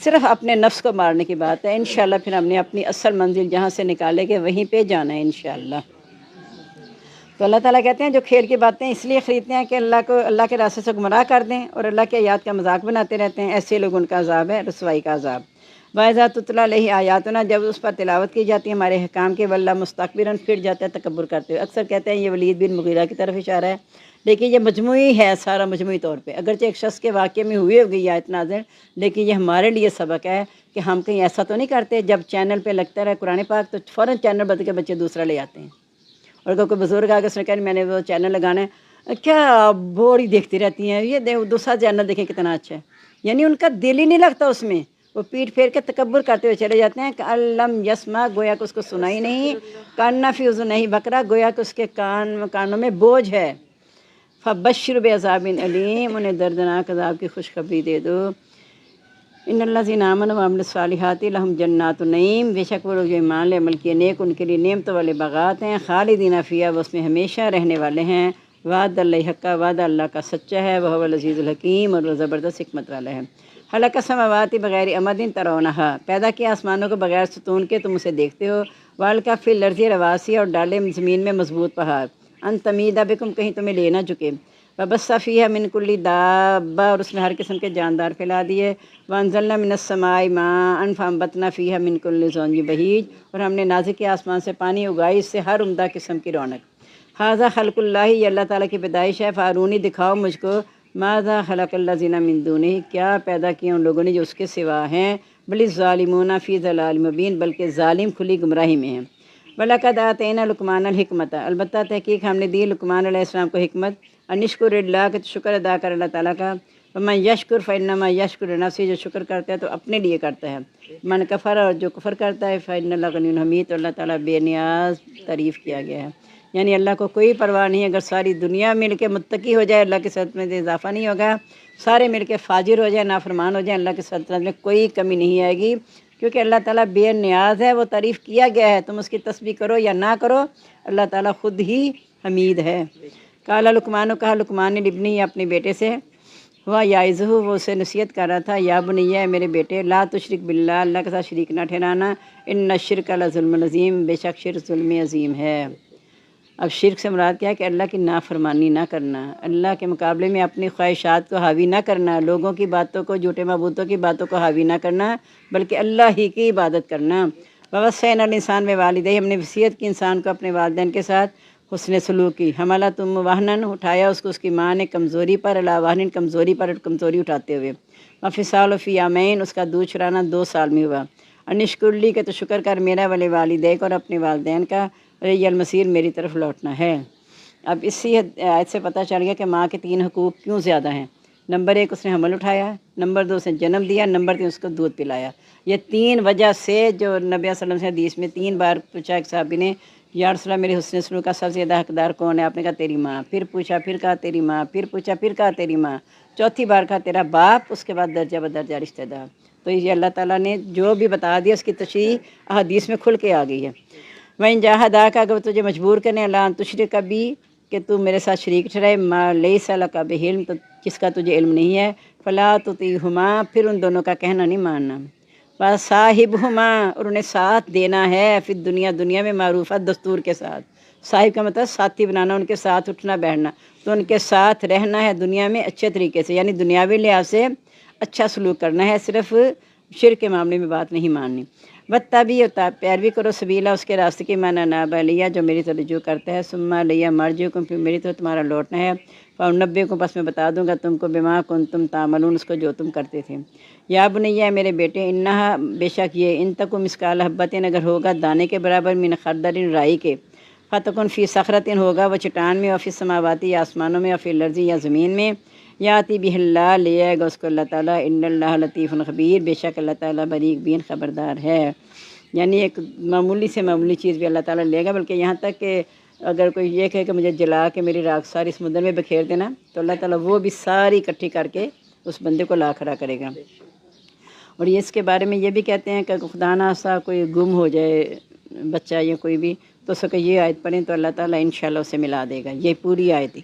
صرف اپنے نفس کو مارنے کی بات ہے، انشاءاللہ پھر ہم نے اپنی اصل منزل جہاں سے نکالے گے وہیں پہ جانا ہے انشاءاللہ۔ تو اللہ تعالیٰ کہتے ہیں جو کھیل کی باتیں اس لیے خریدتے ہیں کہ اللہ کے راستے سے گمراہ کر دیں اور اللہ کی آیات کا مذاق بناتے رہتے ہیں، ایسے لوگ ان کا عذاب ہے رسوائی کا عذاب۔ وَإِذَا تُتْلَىٰ عَلَيْهِ آیاتُنَا، جب اس پر تلاوت کی جاتی ہے ہمارے احکام کے، وَلَّىٰ مُسْتَكْبِرًا، پھر جاتا ہے تکبر کرتے ہوئے۔ اکثر کہتے ہیں یہ ولید بن مغیرہ کی طرف اشارہ ہے، لیکن یہ مجموعی ہے، سارا مجموعی طور پہ، اگرچہ ایک شخص کے واقعے میں ہوئی ہوگی یہ آیت نازل، لیکن یہ ہمارے لیے سبق ہے کہ ہم کہیں ایسا تو نہیں کرتے جب چینل پہ لگتا رہے قرآن پاک تو فوراً چینل بدل کے بچے دوسرا لے آتے ہیں، اور اگر کوئی بزرگ آگے اس نے کہا میں نے وہ چینل لگانا ہے، کیا بوڑھی دیکھتی رہتی ہیں، یہ دوسرا چینل دیکھیں کتنا اچھا ہے، یعنی ان کا دل ہی نہیں لگتا اس میں، وہ پیٹ پھیر کے تکبر کرتے ہوئے چلے جاتے ہیں۔ کَأَلَّمْ یسمع، گویا کہ اس کو سنا ہی نہیں، کَأَنَّ فِی اذنیہ وقرا، گویا کہ اس کے کانوں میں بوجھ ہے۔ فَبَشِّرْ بِعَذَابٍ علیم، انہیں دردناک عذاب کی خوشخبری دے دو۔ ان الذین آمنوا وعملوا الصالحات لہم جنات النعیم، بے شک وہ لوگ جو ایمان لے عمل کیے نیک، ان کے لیے نعمتوں والے باغات ہیں، خالدین فیہا، وہ اس میں ہمیشہ رہنے والے ہیں۔ وعد اللہ حقا، وعدہ اللہ کا سچا ہے، وہو العزیز الحکیم، اور وہ زبردست حکمت والا ہے۔ خلق السماوات بغیر عمد ترونہا، پیدا کیا آسمانوں کو بغیر ستون کے تم اسے دیکھتے ہو، والقا فی الارض رواسی، اور ڈالے زمین میں مضبوط پہاڑ، ان تمید بکم، کہیں تمہیں لے نہ جھکے، وبث فیہا من کل دابہ، اور اس نے ہر قسم کے جاندار پھیلا دیے، وانزلنا من السماء ماء فانبتنا فیہا من کل زوج بہیج، اور ہم نے نازل کیا آسمان سے پانی، اگائی اس سے ہر عمدہ قسم کی رونق۔ ھذا خلق اللہ، یہ اللہ تعالیٰ کی پیدائش ہے، فارونی، دکھاؤ مجھ کو، ماذا خلق الذین من دونہ، کیا پیدا کیا ان لوگوں نے جو اس کے سوا ہیں، بل الظالمون فی ضلال مبین، بلکہ ظالم کھلی گمراہی میں ہیں۔ وَلَقَدْ آتَيْنَا لُقْمَانَ الْحِکْمَةَ، البتہ تحقیق ہم نے دی لقمان علیہ السلام کو حکمت، ان اشکر اللہ، کہ شکر ادا کر اللہ تعالیٰ کا، وَمَن یشکر فَإِنَّمَا یشکر لنفسہ، جو شکر کرتا ہے تو اپنے لیے کرتا ہے، من کفر، اور جو کفر کرتا ہے، فإن اللہ غنی حمید، تو اللہ تعالیٰ بے نیاز تعریف کیا گیا ہے، یعنی اللہ کو کوئی پرواہ نہیں، اگر ساری دنیا مل کے متقی ہو جائے اللہ کی سلطنت میں اضافہ نہیں ہوگا، سارے مل کے فاجر ہو جائیں، نافرمان ہو جائیں، اللہ کی سلطنت میں کوئی کمی نہیں آئے گی، کیونکہ اللہ تعالیٰ بے نیاز ہے، وہ تعریف کیا گیا ہے، تم اس کی تسبیح کرو یا نہ کرو، اللہ تعالیٰ خود ہی حمید ہے۔ قال لقمان، کہا لقمان نے لابنہ، اپنے بیٹے سے، ہوا یعظہ، وہ اسے نصیحت کر رہا تھا، یا بنی، میرے بیٹے، لا تشرک باللہ، اللہ کے ساتھ شریک نہ ٹھہرانا، ان الشرک لظلم عظیم، بے شک شرک ظلم عظیم ہے۔ اب شرک سے مراد کیا ہے کہ اللہ کی نافرمانی نہ کرنا، اللہ کے مقابلے میں اپنی خواہشات کو حاوی نہ کرنا، لوگوں کی باتوں کو، جھوٹے معبودوں کی باتوں کو حاوی نہ کرنا، بلکہ اللہ ہی کی عبادت کرنا۔ وَوَصَّيْنَا الْإِنسَانَ بِوَالِدَيْهِ، ہم نے وصیت کی انسان کو اپنے والدین کے ساتھ حسن سلوک کی، حملۃ وہنًا، اٹھایا اس کو اس کی ماں نے کمزوری پر، علی وہن، کمزوری پر، کمزوری اٹھاتے ہوئے، وفصالہ فی عامین، اس کا دودھ چرانا 2 سال میں ہوا، ان اشکر لی، کہ تو شکر کر میرا، ولوالدیک، اور اپنے والدین کا، الیہ المصیر، میری طرف لوٹنا ہے۔ اب اسی آیت سے پتہ چل گیا کہ ماں کے 3 حقوق کیوں زیادہ ہیں۔ نمبر 1 اس نے حمل اٹھایا، نمبر 2 اس نے جنم دیا، نمبر 3 اس کو دودھ پلایا۔ یہ 3 وجہ سے جو نبی صلی اللہ علیہ وسلم سے حدیث میں 3 بار پوچھا ایک صحابی نے، یا رسول اللہ میرے حسن سلوک کا سب سے زیادہ حقدار کون ہے؟ آپ نے کہا تیری ماں، پھر پوچھا، پھر کہا تیری ماں، پھر پوچھا، پھر کہا تیری ماں، چوتھی بار کہا تیرا باپ، اس کے بعد درجہ بدرجہ رشتہ دار۔ تو یہ اللہ تعالیٰ نے جو بھی بتا دیا اس کی تشریح احادیث میں کھل کے آ گئی ہے۔ وَإِن جَاهَدَاكَ، اگر وہ تجھے مجبور کرنے، اللہ ان تشرک بی، کہ تو میرے ساتھ شریک ٹھہرائے، ما لیس لک بہ علم، تو جس کا تجھے علم نہیں ہے، فلا تطیعہما، پھر ان دونوں کا کہنا نہیں ماننا، وصاحبہما، اور انہیں ساتھ دینا ہے، فی الدنیا، دنیا میں، معروفہ، دستور کے ساتھ، صاحب کا مطلب ساتھی بنانا، ان کے ساتھ اٹھنا بیٹھنا، تو ان کے ساتھ رہنا ہے دنیا میں اچھے طریقے سے، یعنی دنیاوی لحاظ سے اچھا سلوک کرنا ہے، صرف شرک کے معاملے میں بات نہیں ماننی۔ واتبع، پیروی کرو، سبیلا، اس کے راستے کی، من اناب الیہ، جو میری طرف رجوع کرتا ہے، ثم الیہ مرجعکم، پھر میری طرف تمہارا لوٹنا ہے، فانبئکم، پس میں بتا دوں گا تم کو، بما کنتم تعملون، اس کو جو تم کرتے تھے۔ یا بنیہ، میرے بیٹے، انہا، بے شک یہ، ان تک مثقال حبۃ، اگر ہوگا دانے کے برابر، من خردل، رائی کے، فتکن فی صخرۃ، ہوگا وہ چٹان میں، وفی السماوات، یا آسمانوں میں، وفی الارض، یا زمین میں، یاتی بہ اللہ، لے آئے گا اس کو اللہ تعالیٰ، ان اللہ لطیف خبیر، بے شک اللہ تعالیٰ باریک بین خبردار ہے۔ یعنی ایک معمولی سے معمولی چیز بھی اللہ تعالیٰ لے گا، بلکہ یہاں تک کہ اگر کوئی یہ کہے کہ مجھے جلا کے میری راکھ ساری سمندر میں بکھیر دینا، تو اللہ تعالیٰ وہ بھی ساری اکٹھی کر کے اس بندے کو لا کھڑا کرے گا۔ اور یہ اس کے بارے میں یہ بھی کہتے ہیں کہ خدا نہ خواستہ کوئی گم ہو جائے بچہ یا کوئی بھی، تو اس کو یہ آیت پڑھیں تو اللہ تعالیٰ انشاءاللہ اسے ملا دے گا۔ یہ پوری آیت ہی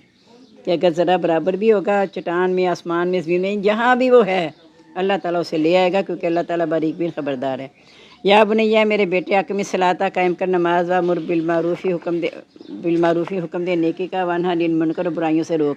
کہ اگر ذرا برابر بھی ہوگا چٹان میں، آسمان میں، زمین میں، جہاں بھی وہ ہے، اللہ تعالیٰ اسے لے آئے گا، کیونکہ اللہ تعالیٰ باریک بین خبردار ہے۔ یا بنیہ، میرے بیٹے، اقم الصلاۃ، قائم کر نماز، وامر بالمعروف، حکم دے نیکی کا، وانہا عن المنکر، برائیوں سے روک،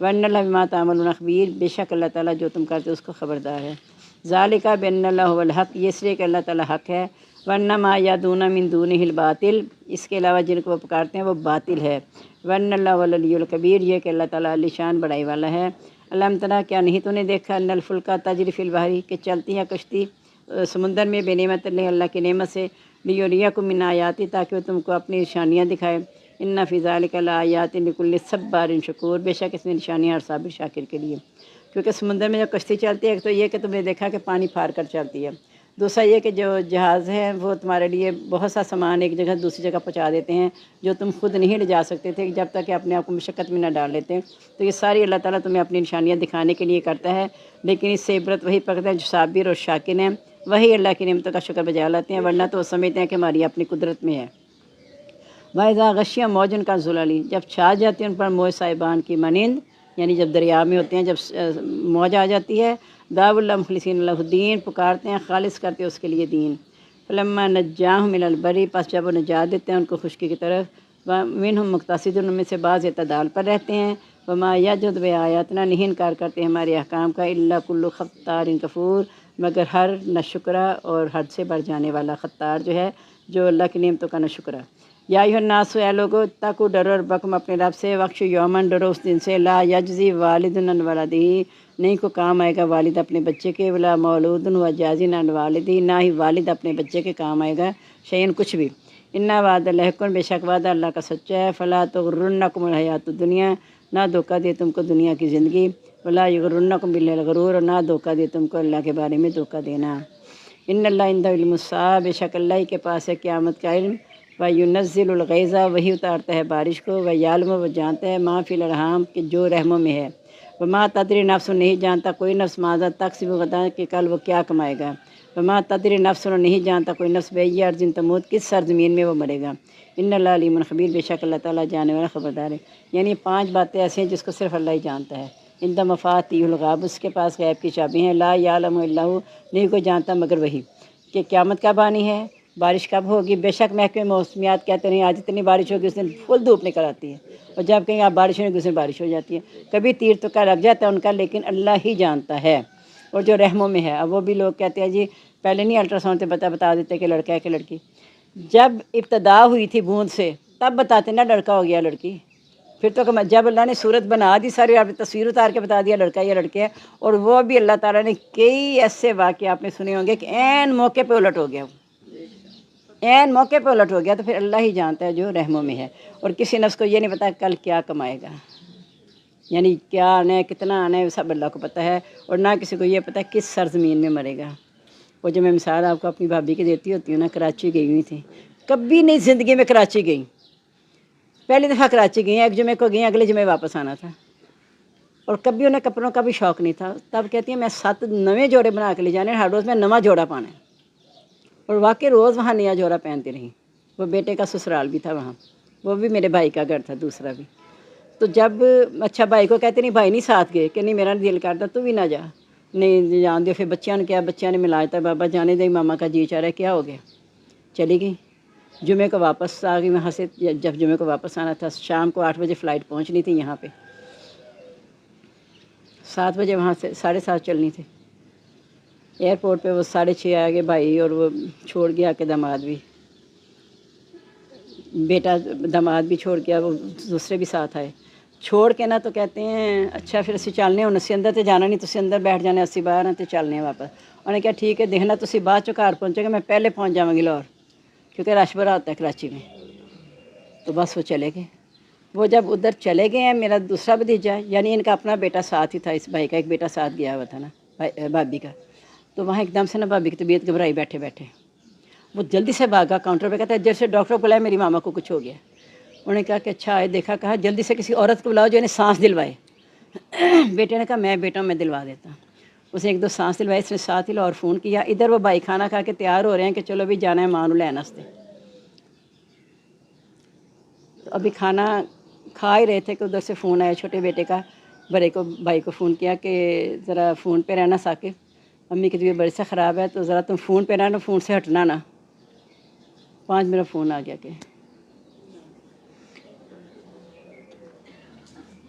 وَأَنَّ اللَّهَ بِمَا تَعْمَلُونَ خبیر، بے شک اللہ تعالیٰ جو تم کرتے ہو اس کو خبردار ہے۔ ذالکہ بِأَنَّ اللَّهَ هُوَ الْحَقُّ، یہ اس لیے کہ اللہ تعالیٰ حق ہے۔ وَأَنَّ مَا يَدْعُونَ مِن دُونِهِ الْبَاطِلُ، اس کے علاوہ جن کو وہ پکارتے ہیں وہ باطل ہے۔ وَأَنَّ اللَّهَ هُوَ الْعَلِيُّ الْكَبِيرُ، یہ کہ اللہ تعالیٰ علی شان بڑائی والا ہے۔ الم تری، کیا نہیں تو نے دیکھا، ان الفلک تجری فی البحر، کہ چلتی ہے کشتی سمندر میں، بے نعمت اللہ کی نعمت سے، لیریکم من آیاتی، تاکہ وہ تم کو اپنی نشانیاں دکھائے۔ ان فی ذلک لآیات لکل صبار شکور، بے شک اس میں نشانیاں اور صابر شاکر کے لیے۔ کیونکہ سمندر میں جو کشتی چلتی ہے، ایک تو یہ کہ تم نے دیکھا کہ پانی پھار کر چلتی ہے، دوسرا یہ کہ جو جہاز ہے وہ تمہارے لیے بہت سا سامان ایک جگہ دوسری جگہ پہنچا دیتے ہیں جو تم خود نہیں لے جا سکتے تھے جب تک کہ اپنے آپ کو مشقت میں نہ ڈال لیتے۔ تو یہ ساری اللہ تعالیٰ تمہیں اپنی نشانیاں دکھانے کے لیے کرتا ہے، لیکن اس سے عبرت وہی پکڑتے ہیں جو صابر اور شاکر ہیں، وہی اللہ کی نعمتوں کا شکر بجا لاتے ہیں، ورنہ تو وہ سمجھتے ہیں کہ ہماری اپنی قدرت میں ہے۔ وَإِذَا غَشِّيَ مَوْجٌ كَالظُّلَالِ، جب چھا جاتی ہے ان پر موج صاحبان کی مانند، یعنی جب دریا میں ہوتے ہیں، جب موج آ جاتی ہے، دعوا اللہ مخلصین لہ الدین، پکارتے ہیں خالص کرتے اس کے لیے دین۔ فلما نجاہم الی البر، پس جب وہ نجات دیتے ہیں ان کو خشکی کی طرف، منہم مقتصد، ان میں سے بعض اعتدال پر رہتے ہیں، وما یجحد بآیاتنا، نہیں انکار کرتے ہمارے احکام کا، الا کل خطار کفور، مگر ہر ناشکرا اور حد سے بڑھ جانے والا خطار جو ہے، جو اللہ کی نعمتوں کا ناشکرا۔ یا ایھا الناس، اے لوگو، اتقوا، ڈرو ربکم اپنے رب سے، وخشوا یومن، ڈرو اس دن سے، لا یجزی والد عن ولدہ، نہیں کو کام آئے گا والد اپنے بچے کے، ولا مولود ہوا جاز عن والدہ، نہ ہی والد اپنے بچے کے کام آئے گا شیئن کچھ بھی۔ ان وعد اللہ حق، بے شک وعدہ اللہ کا سچا ہے۔ فلا تغرنکم الحیات الدنیا، نہ دھوکہ دے تم کو دنیا کی زندگی، ولا یغرنکم باللہ الغرور، اور نہ دھوکہ دے تم کو اللہ کے بارے میں دھوکہ دینا۔ ان اللہ عندہ علم الساعہ، بے شک اللہ ہی کے پاس ہے قیامت کا علم۔ وَيُنَزِّلُ الْغَيْظَ، وہی اتارتا ہے بارش کو، وَيَعْلَمُ، وہ جانتا ہے، مَا فِي الْأَرْحَامِ، کہ جو رحموں میں ہے، وَمَا تَدْرِي نَفْسٌ، نہیں جانتا کوئی نفس، ماذا تَکسِبُ غداً، کہ کل وہ کیا کمائے گا، وَمَا تَدْرِي نَفْسٌ، نہیں جانتا کوئی نفس بِأَيِّ أَرْضٍ تَمُوتُ، کس سرزمین میں وہ مرے گا۔ ان اللہ علیم خبیر، بے شک اللہ تعالیٰ جانے والا خبردار ہے۔ یعنی 5 باتیں ایسی ہیں جس کو صرف اللہ ہی جانتا ہے۔ عند مفاتیح الغیب، اس کے پاس غیب کی چابی ہیں، لا یعلم الا ہو، نہیں کوئی جانتا مگر وہی، کہ قیامت کب آنی ہے، بارش کب ہوگی۔ بے شک محکمہ موسمیات کہتے ہیں آج اتنی بارش ہوگی، اس دن فل دھوپ نکل آتی ہے، اور جب کہیں آپ بارش ہوگی اس دن بارش ہو جاتی ہے۔ کبھی تیر تو کا لگ جاتا ہے ان کا، لیکن اللہ ہی جانتا ہے۔ اور جو رحموں میں ہے، اب وہ بھی لوگ کہتے ہیں جی پہلے نہیں الٹرا ساؤنڈ سے بتا دیتے کہ لڑکا ہے کہ لڑکی، جب ابتدا ہوئی تھی بوند سے تب بتاتے نا لڑکا ہو گیا لڑکی، پھر تو جب اللہ نے صورت بنا دی ساری، آپ نے تصویر اتار کے بتا دیا لڑکا یا لڑکے ہے۔ اور وہ بھی اللہ تعالیٰ نے کئی ایسے واقعے آپ نے سنے ہوں گے کہ عین موقع پہ الٹ ہو گیا، عین موقع پہ الٹ ہو گیا۔ تو پھر اللہ ہی جانتا ہے جو رحموں میں ہے، اور کسی نفس کو یہ نہیں پتا کل کیا کمائے گا، یعنی کیا آنا ہے، کتنا آنا ہے، سب اللہ کو پتہ ہے، اور نہ کسی کو یہ پتہ کس سرزمین میں مرے گا۔ وہ جو میں مثال آپ کو اپنی بھابھی کی دیتی ہوتی ہوں نا، کراچی گئی ہوئی تھی، کبھی نہیں زندگی میں کراچی گئی، پہلی دفعہ کراچی گئی ہیں، ایک جمعے کو گئی ہیں، اگلے جمعے واپس آنا تھا، اور کبھی انہیں کپڑوں کا بھی شوق نہیں تھا۔ تب کہتی ہیں میں 7 نئے جوڑے بنا کے لے جانے، ہر روز میں نواں جوڑا پانا ہے، اور واقعی روز وہاں نیا جوڑا پہنتی رہی۔ وہ بیٹے کا سسرال بھی تھا وہاں، وہ بھی میرے بھائی کا گھر تھا دوسرا بھی۔ تو جب اچھا بھائی کو کہتے نہیں بھائی نہیں ساتھ گئے، کہ نہیں میرا دل کرتا تو بھی نہ جا، نہیں جان دے۔ پھر بچیاں نے کیا، بچیاں نے ملایا تھا، بابا جانے دے، ماما کا جی چاہ رہا ہے، کیا ہو گیا، چلی گئی۔ جمعے کو واپس آ گئی وہاں سے، جب جمعے کو واپس آنا تھا، شام کو 8 بجے فلائٹ پہنچنی تھی یہاں پہ، 7 بجے وہاں سے 7:30 چلنی تھی۔ ایئرپورٹ پہ وہ 6:30 آ گئے بھائی، اور وہ چھوڑ گیا کہ داماد بھی، بیٹا داماد بھی چھوڑ گیا، وہ دوسرے بھی ساتھ آئے، چھوڑ کے نا تو کہتے ہیں اچھا پھر اسی چلنے ہوں، اسی اندر تے جانا نہیں، تسی اندر بیٹھ جانے، اسی باہر تے چلنے واپس۔ انہوں نے کہا ٹھیک ہے، دیکھنا تسی بعد چو گھر پہنچے گا، میں پہلے پہنچ جاؤں گی لاہور، کیونکہ رش بڑا ہوتا ہے کراچی میں۔ تو بس وہ چلے گئے۔ وہ جب ادھر چلے گئے ہیں، میرا دوسرا بھتیجا، یعنی ان کا اپنا بیٹا ساتھ ہی تھا، اس بھائی کا ایک بیٹا ساتھ گیا ہوا تھا نا بھابھی کا، تو وہاں ایک دم سے نا بھابھی کی طبیعت گھبرائی بیٹھے بیٹھے، وہ جلدی سے بھاگا کاؤنٹر پہ، کہتا ہے جیسے ڈاکٹر کو بلایا میری ماما کو کچھ ہو گیا۔ انہوں نے کہا کہ اچھا آئے، دیکھا، کہا جلدی سے کسی عورت کو بلاؤ جو انہیں سانس دلوائے۔ بیٹے نے کہا میں بیٹا میں دلوا دیتا ہوں۔ اس نے 1-2 سانس دلوائی، اس نے ساتھ ہی لاہور فون کیا۔ ادھر وہ بھائی کھانا کھا کے تیار ہو رہے ہیں کہ چلو بھی جانا ہے ماں نو لین واسطے۔ تو ابھی کھانا کھا ہی رہے تھے کہ ادھر سے فون آیا چھوٹے بیٹے کا، بڑے کو بھائی کو فون کیا کہ ذرا فون پہ رہنا ثاقب، امی کی طبیعت بڑی سے خراب ہے، تو ذرا تم فون پہ رہنا، فون سے ہٹنا نا۔ 5 منٹ فون آ گیا کہ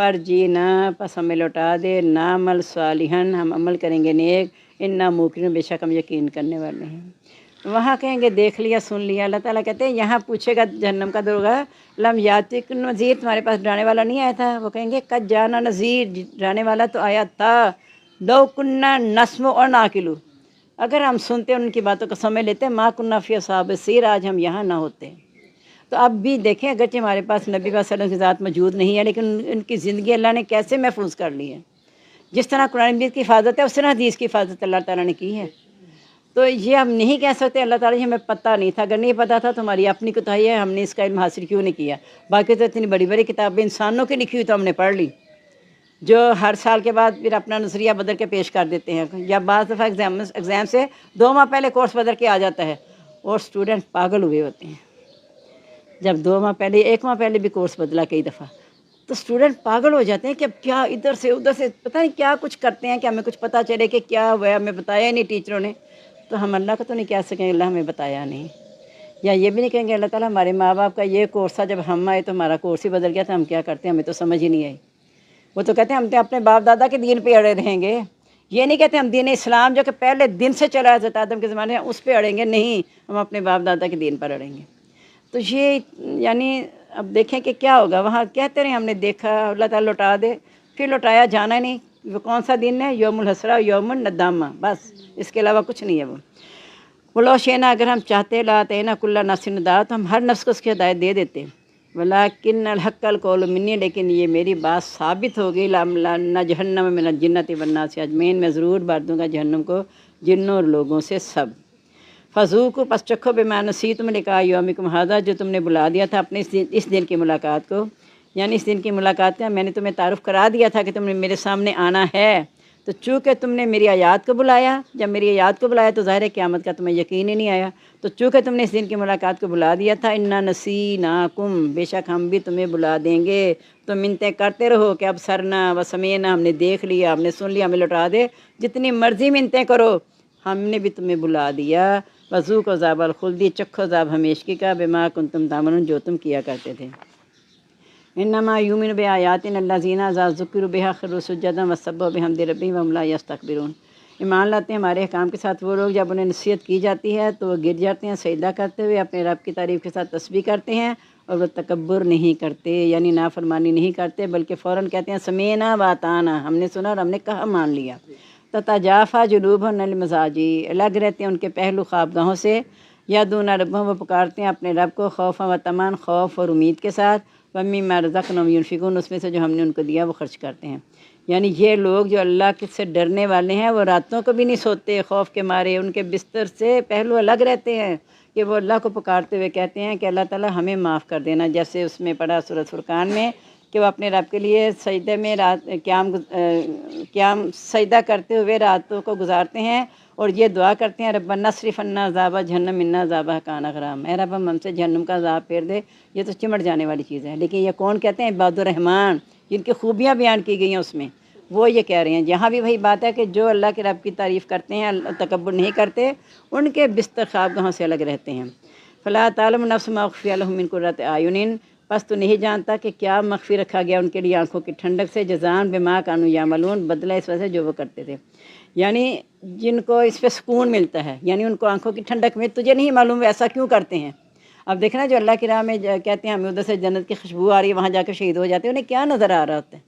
فرجینا پس ہمیں لوٹا دے نعمل صالحن ہم عمل کریں گے نیک انا موقن بے شک ہم یقین کرنے والے ہیں۔ وہاں کہیں گے دیکھ لیا سن لیا، اللہ تعالیٰ کہتے ہیں یہاں پوچھے گا جہنم کا دروغہ لم یاتک نذیر تمہارے پاس ڈرانے والا نہیں آیا تھا؟ وہ کہیں گے قد جانا نذیر ڈرانے والا تو آیا تھا، لو کننا نسمع اور ناقلو اگر ہم سنتے ان کی باتوں کو سمجھ لیتے ما کننا فی اصحاب السیر آج ہم یہاں نہ ہوتے۔ تو اب بھی دیکھیں اگرچہ ہمارے پاس نبی صلی اللہ علیہ وسلم کی ذات موجود نہیں ہے لیکن ان کی زندگی اللہ نے کیسے محفوظ کر لی ہے۔ جس طرح قرآن مجید کی حفاظت ہے اس طرح حدیث کی حفاظت اللہ تعالیٰ نے کی ہے۔ تو یہ ہم نہیں کہہ سکتے اللہ تعالیٰ ہمیں پتہ نہیں تھا، اگر نہیں پتہ تھا تو ہماری اپنی کوتاہی ہے، ہم نے اس کا علم حاصل کیوں نہیں کیا۔ باقی تو اتنی بڑی بڑی کتابیں انسانوں کی لکھی ہوئی تو ہم نے پڑھ لی، جو ہر سال کے بعد پھر اپنا نظریہ بدل کے پیش کر دیتے ہیں، یا بعض دفعہ ایگزام سے 2 ماہ پہلے کورس بدل کے آ جاتا ہے اور اسٹوڈنٹ پاگل ہوئے ہوتے ہیں۔ جب 2 ماہ پہلے 1 ماہ پہلے بھی کورس بدلا کئی دفعہ تو اسٹوڈنٹ پاگل ہو جاتے ہیں کہ اب کیا ادھر سے پتہ نہیں کیا کچھ کرتے ہیں کہ ہمیں کچھ پتہ چلے کہ کیا ہوا ہے، ہمیں بتایا ہی نہیں ٹیچروں نے۔ تو ہم اللہ کو تو نہیں کہہ سکیں اللہ ہمیں بتایا نہیں، یا یہ بھی نہیں کہیں گے اللہ تعالیٰ ہمارے ماں باپ کا یہ کورس تھا، جب ہم آئے تو ہمارا کورس ہی بدل گیا تھا، ہم کیا کرتے ہیں ہمیں تو سمجھ ہی نہیں آئی۔ وہ تو کہتے ہیں ہم تو اپنے باپ دادا کے دین پہ اڑے رہیں گے، یہ نہیں کہتے ہم دین اسلام جو کہ پہلے دن سے چلا حضرت آدم کے زمانے میں اس پہ اڑیں گے، نہیں ہم اپنے باپ دادا کے دین پر اڑیں گے۔ تو یہ یعنی اب دیکھیں کہ کیا ہوگا، وہاں کہتے رہے ہم نے دیکھا اللہ تعالیٰ لوٹا دے، پھر لوٹایا جانا نہیں۔ وہ کون سا دن ہے؟ یوم الحسرہ یوم الندامہ، بس اس کے علاوہ کچھ نہیں ہے۔ وہ لو شینا اگر ہم چاہتے لاتینا کل نفس ہدایت تو ہم ہر نفس کو اس کی ہدایت دے دیتے، ولیکن الحق القول منی لیکن یہ میری بات ثابت ہو گئی لاملأن جہنم من الجنۃ والناس اجمعین میں ضرور بھر دوں گا جہنم کو جنوں اور لوگوں سے سب۔ فذوقوا پس چکھو بما نسیتم لقاء یومکم ھذا جو تم نے بلا دیا تھا اپنے اس دن کی ملاقات کو، یعنی اس دن کی ملاقات کا میں نے تمہیں تعارف کرا دیا تھا کہ تم نے میرے سامنے آنا ہے، تو چونکہ تم نے میری آیات کو بلایا، جب میری آیات کو بلایا تو ظاہر ہے قیامت کا تمہیں یقین ہی نہیں آیا، تو چونکہ تم نے اس دن کی ملاقات کو بلا دیا تھا انا نسیناکم بے شک ہم بھی تمہیں بلا دیں گے، تو منتیں کرتے رہو کہ اب سرنا و سمینا ہم نے دیکھ لیا، ہم نے سن لیا، ہمیں لوٹا دے، جتنی مرضی منتیں کرو ہم نے بھی تمہیں بلا دیا۔ وذوقوا عذاب الخلد چکھو عذاب ہمیشگی کا بما کنتم تعملون جو تم کیا کرتے تھے۔ انما یؤمن بآیاتنا الذین اذا ذکروا بها خروا سجدا وسبحوا بحمد ربهم وهم لا یستکبرون۔ ایمان لاتے ہیں ہمارے احکام کے ساتھ وہ لوگ جب انہیں نصیحت کی جاتی ہے تو وہ گر جاتے ہیں سجدہ کرتے ہوئے، اپنے رب کی تعریف کے ساتھ تسبیح کرتے ہیں اور وہ تکبر نہیں کرتے، یعنی نافرمانی نہیں کرتے، بلکہ فوراً کہتے ہیں سمینا واطعنا ہم نے سنا اور ہم نے کہا مان لیا۔ تتجافی جنوبہم عن المضاجع الگ رہتے ہیں ان کے پہلو خوابگاہوں سے، یدعون ربہم وہ پکارتے ہیں اپنے رب کو خوفا و طمعا خوف اور امید کے ساتھ، ومما رزقناہم ینفقون اس میں سے جو ہم نے ان کو دیا وہ خرچ کرتے ہیں۔ یعنی یہ لوگ جو اللہ سے ڈرنے والے ہیں وہ راتوں کو بھی نہیں سوتے خوف کے مارے، ان کے بستر سے پہلو الگ رہتے ہیں کہ وہ اللہ کو پکارتے ہوئے کہتے ہیں کہ اللہ تعالیٰ ہمیں معاف کر دینا، جیسے اس میں پڑھا سورۃ فرقان میں کہ وہ اپنے رب کے لیے سجدے میں قیام سجدہ کرتے ہوئے راتوں کو گزارتے ہیں اور یہ دعا کرتے ہیں ربنا اصرف عنا عذاب جہنم ان عذابھا کان غراما، اے رب ہم سے جہنم کا عذاب پھیر دے، یہ تو چمٹ جانے والی چیز ہے۔ لیکن یہ کون کہتے ہیں؟ عباد الرحمن، جن کی خوبیاں بیان کی گئی ہیں اس میں وہ یہ کہہ رہے ہیں۔ یہاں بھی وہی بات ہے کہ جو اللہ کے رب کی تعریف کرتے ہیں تکبر نہیں کرتے، ان کے بستر خوابگاہوں سے الگ رہتے ہیں۔ فلا تعلم نفس ما اخفی لهم من قرۃ اعین پس تو نہیں جانتا کہ کیا مخفی رکھا گیا ان کے لیے آنکھوں کی ٹھنڈک سے، جزان بما کانوا یعملون بدلہ اس وجہ سے جو وہ کرتے تھے، یعنی جن کو اس پہ سکون ملتا ہے، یعنی ان کو آنکھوں کی ٹھنڈک میں تجھے نہیں معلوم ایسا کیوں کرتے ہیں۔ اب دیکھنا جو اللہ کی راہ میں کہتے ہیں ہمیں ادھر سے جنت کی خوشبو آ رہی ہے، وہاں جا کے شہید ہو جاتے ہیں، انہیں کیا نظر آ رہا ہوتا ہے،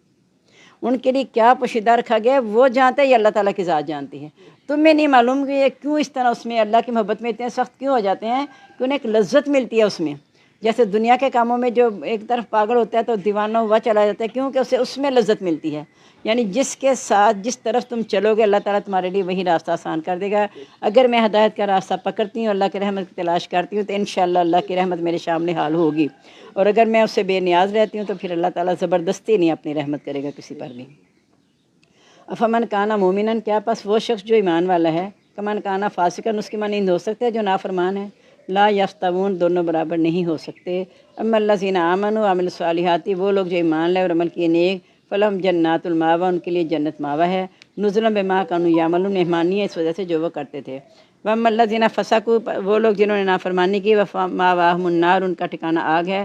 ان کے لیے کیا پوشیدہ رکھا گیا ہے وہ جانتا ہے، یہ اللہ تعالیٰ کی ذات جانتی ہے۔ تمہیں نہیں معلوم کہ یہ کیوں اس طرح اس میں اللہ کی محبت میں اتنے سخت کیوں ہو جاتے ہیں کہ انہیں ایک لذت ملتی ہے اس میں، جیسے دنیا کے کاموں میں جو ایک طرف پاگل ہوتا ہے تو دیوانہ ہوا چلا جاتا ہے کیونکہ اسے اس میں لذت ملتی ہے، یعنی جس کے ساتھ جس طرف تم چلو گے اللہ تعالیٰ تمہارے لیے وہی راستہ آسان کر دے گا۔ اگر میں ہدایت کا راستہ پکڑتی ہوں، اللہ کی رحمت کی تلاش کرتی ہوں تو انشاءاللہ اللہ کی رحمت میرے سامنے حال ہوگی، اور اگر میں اس سے بے نیاز رہتی ہوں تو پھر اللہ تعالیٰ زبردستی نہیں اپنی رحمت کرے گا کسی پر بھی۔ افمن کانا مومنن کیا پس وہ شخص جو ایمان والا ہے، کمن کانا فاسقن اس کی معنی ہو سکتے ہیں جو نافرمان ہے، لا یستوون دونوں برابر نہیں ہو سکتے۔ اما الذین آمنوا وعملوا الصالحات وہ لوگ جو ایمان لائے اور عمل کیے نیک، فلہم جنات المأوی ان کے لیے جنت ماوا ہے، نزلا بما کانوا یعملون مہمانی ہے اس وجہ سے جو وہ کرتے تھے۔ واما الذین فسقوا وہ لوگ جنہوں نے نافرمانی کی، مأواہم النار ان کا ٹھکانہ آگ ہے،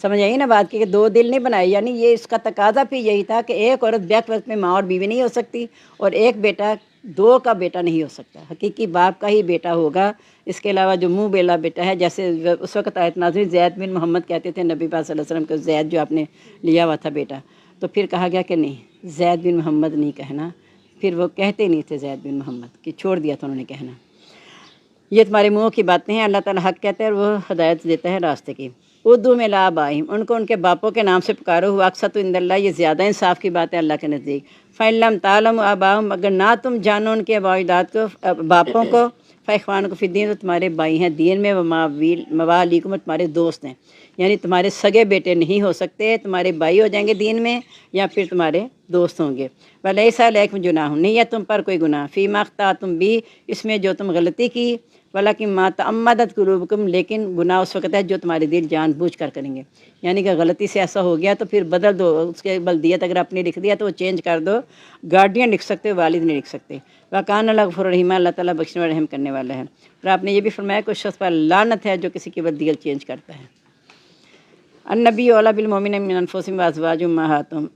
سمجھ آئی نا بات کی کہ 2 دل نہیں بنائے، یعنی یہ اس کا تقاضا بھی یہی تھا کہ ایک عورت بیک وقت میں ماں اور بیوی نہیں ہو سکتی، اور ایک بیٹا 2 کا بیٹا نہیں ہو سکتا، حقیقی باپ کا ہی بیٹا ہوگا۔ اس کے علاوہ جو منہ بیلا بیٹا ہے، جیسے اس وقت آیت نازل زید بن محمد کہتے تھے نبی پاک صلی اللہ علیہ وسلم کو، زید جو آپ نے لیا ہوا تھا بیٹا، تو پھر کہا گیا کہ نہیں زید بن محمد نہیں کہنا، پھر وہ کہتے نہیں تھے زید بن محمد، کہ چھوڑ دیا تھا انہوں نے کہنا۔ یہ تمہارے منہ کی باتیں ہیں، اللہ تعالیٰ حق کہتا ہے اور وہ ہدایت دیتا ہے راستے کی۔ اردو میں لا آبائہم، ان کو ان کے باپوں کے نام سے پکارو، ہوا اقسط عند اللہ، یہ زیادہ انصاف کی بات ہے اللہ کے نزدیک۔ فَإِن لَمْ تَعْلَمُوا آبَاءَهُمْ، اگر نہ تم جانو ان کے آباء و اجداد کو، باپوں کو، فَإِخْوَانُكُمْ فِي الدِّينِ، تو تمہارے بھائی ہیں دین میں، وَمَوَالِيكُمْ، اور تمہارے دوست ہیں، یعنی تمہارے سگے بیٹے نہیں ہو سکتے، تمہارے بھائی ہو جائیں گے دین میں، یا پھر تمہارے دوست ہوں گے۔ وَلَيْسَ عَلَيْكُمْ جُنَاحٌ، نہیں ہے تم پر کوئی گناہ، فِيمَا اخْطَأْتُمْ بِهِ، اس میں جو تم غلطی کی، وَلَكِن مَا تَعَمَّدَتْ قُلُوبُكُمْ، لیکن گناہ اس وقت ہے جو تمہارے دل جان بوجھ کر کریں گے، یعنی کہ غلطی سے ایسا ہو گیا تو پھر بدل دو، اس کے بلدیت اگر اپنی لکھ دیا تو وہ چینج کر دو، گارڈین لکھ سکتے ہو، والد نہیں لکھ سکتے۔ وَكَانَ اللَّهُ غَفُورًا رَحِيمًا، اللہ تعالیٰ بخشنے اور رحم کرنے والا ہے۔ اور آپ نے یہ بھی فرمایا کہ اس شخص پر لعنت ہے جو کسی کی بلدیت چینج کرتا ہے۔ النبی اولیٰ بالمؤمنین من انفسہم وازواجہم امہاتہم،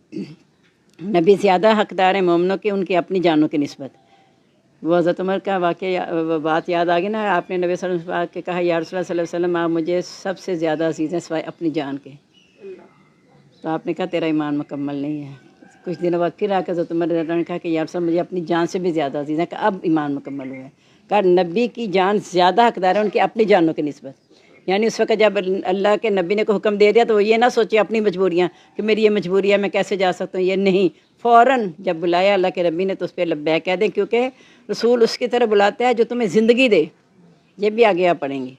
نبی زیادہ حقدار ہے مومنوں کے ان کی اپنی جانوں کی نسبت۔ وہ حضرت عمر کا واقعہ بات یاد آ گئی نا، آپ نے نبی صلی اللہ علیہ وسلم کے کہا یا رسول اللہ صلی اللہ علیہ وسلم آپ مجھے سب سے زیادہ عزیز ہیں سوائے اپنی جان کے، تو آپ نے کہا تیرا ایمان مکمل نہیں ہے۔ کچھ دنوں بعد پھر آ کے حضرت عمر رضی اللہ عنہ نے کہا کہ یا رسول اللہ مجھے اپنی جان سے بھی زیادہ عزیز ہے، کہ اب ایمان مکمل ہوا ہے۔ کہا نبی کی جان زیادہ حقدار ہے ان کی اپنی جانوں کی نسبت، یعنی اس وقت جب اللہ کے نبی نے کوئی حکم دے دیا تو وہ یہ نہ سوچے اپنی مجبوریاں کہ میری یہ مجبوری ہے میں کیسے جا سکتا ہوں، یہ نہیں، فوراً جب بلایا اللہ کے نبی نے تو اس پہ لبیک کہہ دیں، کیونکہ رسول اس کی طرح بلاتا ہے جو تمہیں زندگی دے۔ یہ بھی آگے آپ پڑھیں گے۔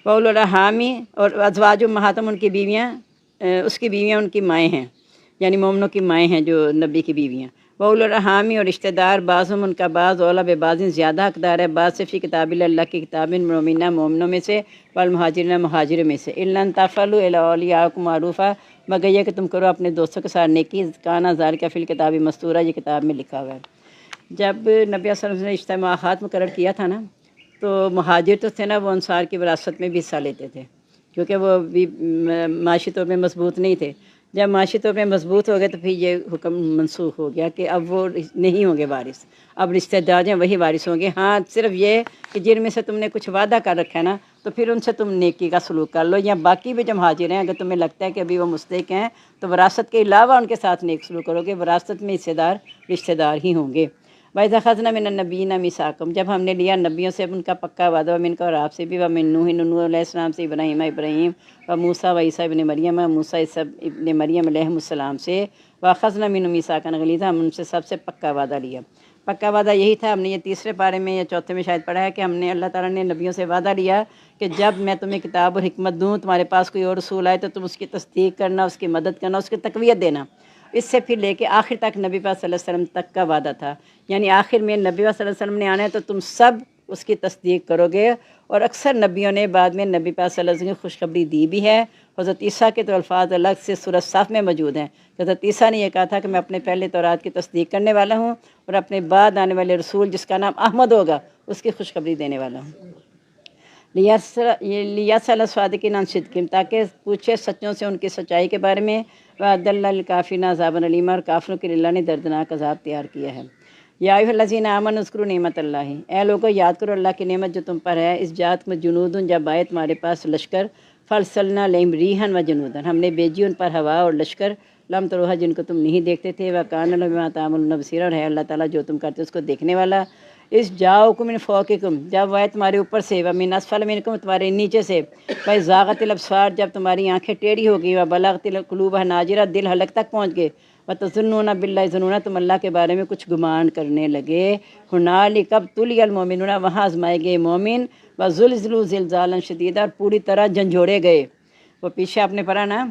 وَأُولُو الْأَرْحَامِ، اور ازواج امہاتہم، ان کی بیویاں، اس کی بیویاں ان کی مائیں ہیں، یعنی مومنوں کی مائیں ہیں جو نبی کی بیویاں۔ وَأُولُو الْأَرْحَامِ، اور رشتہ دار، بعضہم ان کا بعض، اولیٰ ببعض، زیادہ حقدار ہے بعض سے، فی کتاب اللہ، اللہ کی کتاب میں، مومنہ مومنوں میں سے، والمہاجرین مہاجروں میں سے، إِلَّا أَن تَفْعَلُوا إِلَىٰ أَوْلِيَائِكُم مَّعْرُوفًا، مگر یہ کہ تم کرو اپنے دوستوں کے ساتھ نیکی، کان ذالک فی الکتاب مستورا، یہ کتاب میں لکھا ہوا ہے۔ جب نبی صلی اللہ علیہ وسلم نے اجتماعات مقرر کیا تھا نا، تو مہاجر تو تھے نا، وہ انصار کی وراثت میں بھی حصہ لیتے تھے، کیونکہ وہ بھی معاشی طور پہ مضبوط نہیں تھے۔ جب معاشی طور پہ مضبوط ہو گئے تو پھر یہ حکم منسوخ ہو گیا کہ اب وہ نہیں ہوں گے وارث، اب رشتہ دار ہیں وہی وارث ہوں گے۔ ہاں صرف یہ کہ جن میں سے تم نے کچھ وعدہ کر رکھا ہے نا، تو پھر ان سے تم نیکی کا سلوک کر لو، یا باقی بھی جو مہاجر ہیں اگر تمہیں لگتا ہے کہ ابھی وہ مستحق ہیں تو وراثت کے علاوہ ان کے ساتھ نیک سلوک کرو گے، وراثت میں حصے دار رشتہ دار ہی ہوں گے۔ وَإِذْ أَخَذْنَا مِنَ النَّبِيِّينَ مِيثَاقَهُمْ، جب ہم نے لیا نبیوں سے ان کا پکا وعدہ، ومن کا، اور آپ سے بھی، ومن نوح، نوح علیہ السلام سے، ابراہیم ابراہیم، وموسیٰ وعیسیٰ ابن مریم، موسیٰ عیسیٰ ابن مریم علیہ السلام سے، وَأَخَذْنَا مِنْهُم مِيثَاقًا غَلِيظًا، ہم ان سے سب سے پکا وعدہ لیا۔ پکا وعدہ یہی تھا، ہم نے یہ تیسرے پارے میں یا چوتھے میں شاید پڑھا ہے کہ ہم نے، اللہ تعالیٰ نے نبیوں سے وعدہ لیا کہ جب میں تمہیں کتاب اور حکمت دوں، تمہارے پاس کوئی اور رسول آئے تو تم اس کی تصدیق کرنا، اس کی مدد کرنا، اس کی تقویت دینا۔ اس سے پھر لے کے آخر تک نبی پاک صلی اللہ علیہ وسلم تک کا وعدہ تھا، یعنی آخر میں نبی پاک صلی اللہ علیہ وسلم نے آنا ہے تو تم سب اس کی تصدیق کرو گے۔ اور اکثر نبیوں نے بعد میں نبی پاک صلی اللہ علیہ وسلم کی خوشخبری دی بھی ہے۔ حضرت عیسیٰ کے تو الفاظ الگ سے سورہ صف میں موجود ہیں۔ حضرت عیسیٰ نے یہ کہا تھا کہ میں اپنے پہلے تورات کی تصدیق کرنے والا ہوں، اور اپنے بعد آنے والے رسول جس کا نام احمد ہوگا اس کی خوشخبری دینے والا ہوں۔ لیسأل الصادقین عن صدقہم، تاکہ پوچھے سچوں سے ان کی سچائی کے بارے میں۔ وَأَعَدَّ اللَّهُ لِلْكَافِرِينَ عَذَابًا أَلِيمًا، اور کافروں کے لیے اللہ نے دردناک عذاب تیار کیا ہے۔ یا ایھا الذین آمنوا اذکروا نعمت اللہ، اے لوگو یاد کرو اللہ کی نعمت جو تم پر ہے، اس جات میں جنود، جب آئے تمہارے پاس لشکر، فَأَرْسَلْنَا عَلَیہم رِیحًا وَجُنُودًا، ہم نے بھیجی ان پر ہوا اور لشکر، لم تروها، جن کو تم نہیں دیکھتے تھے، وَکَانَ اللَّهُ بِمَا تَعْمَلُونَ بَصِیرًا، اور ہے اللہ تعالیٰ جو تم کرتے اس کو دیکھنے والا۔ اس جاؤکم من فوقکم، جب آئے تمہارے اوپر سے، ومن اسفل منکم، تمہارے نیچے سے، فَإِذْ زَاغَتِ الْأَبْصَارُ، جب تمہاری آنکھیں ٹیڑھی ہو گئی، وَبَلَغَتِ الْقُلُوبُ الْحَنَاجِرَ، دل حلق تک پہنچ گئے، وَتَظُنُّونَ بِاللَّهِ الظُّنُونَ، تم اللہ کے بارے میں کچھ گمان کرنے لگے۔ ہنالک، اب ابتلی المؤمنون، وہاں آزمائے گئے مومن، وزلزلوا زلزالا شدیدا، اور پوری طرح جھنجھوڑے گئے۔ وہ پیچھے آپ نے پڑھا نا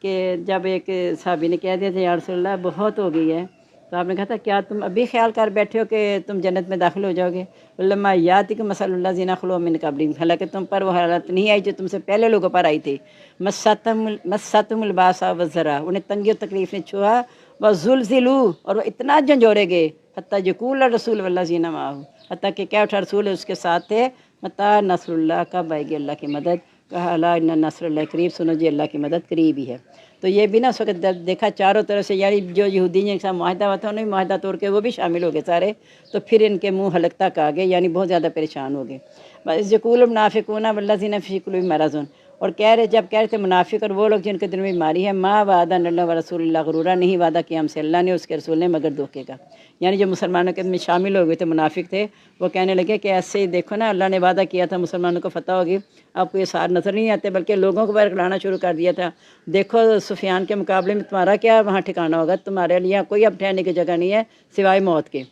کہ جب ایک صحابی نے کہہ دیا تھا یا رسول اللہ بہت ہو گئی ہے، تو آپ نے کہا تھا کیا تم ابھی خیال کر بیٹھے ہو کہ تم جنت میں داخل ہو جاؤ گے؟ لما یاتکم مثل الذین خلوا من قبلہم، حالانکہ تم پر وہ حالت نہیں آئی جو تم سے پہلے لوگوں پر آئی تھی۔ مستہم الباس والضراء، انہیں تنگی و تکلیف نے چھوا، وزلزلوا، اور وہ اتنا جھنجھوڑے گئے، حتیٰ یقول الرسول والذین معہ، حتیٰ کہ کیا اٹھا رسول اس کے ساتھ تھے، متی نصر اللہ، کب آئے گی اللہ کی مدد، کہا الا ان نصر اللہ قریب، سنو جی اللہ کی مدد قریب ہی ہے۔ تو یہ بھی نہ اس وقت دیکھا چاروں طرف سے، یعنی جو یہودی جن کے ساتھ معاہدہ ہوا تھا انہیں بھی معاہدہ توڑ کے وہ بھی شامل ہو گئے سارے، تو پھر ان کے منہ حلق تک آ گئے، یعنی بہت زیادہ پریشان ہو گئے۔ بس یقول المنافقون والذین فی قلوبہم مرض، اور کہہ رہے تھے منافق اور وہ لوگ جن کے دل میں بیماری ہے، ما وعدنا اللہ ورسول اللہ غرورا، نہیں وعدہ کیا ہم سے اللہ نے اس کے رسول نے مگر دھوکے کا۔ یعنی جو مسلمانوں کے میں شامل ہو گئے تھے منافق تھے، وہ کہنے لگے کہ ایسے ہی دیکھو نا، اللہ نے وعدہ کیا تھا مسلمانوں کو فتح ہوگی، آپ کو یہ سار نظر نہیں آتے، بلکہ لوگوں کو باہر لانا شروع کر دیا تھا، دیکھو سفیان کے مقابلے میں تمہارا کیا وہاں ٹھکانہ ہوگا، تمہارے لیے کوئی اب ٹھہرنے کی جگہ نہیں ہے سوائے موت کے۔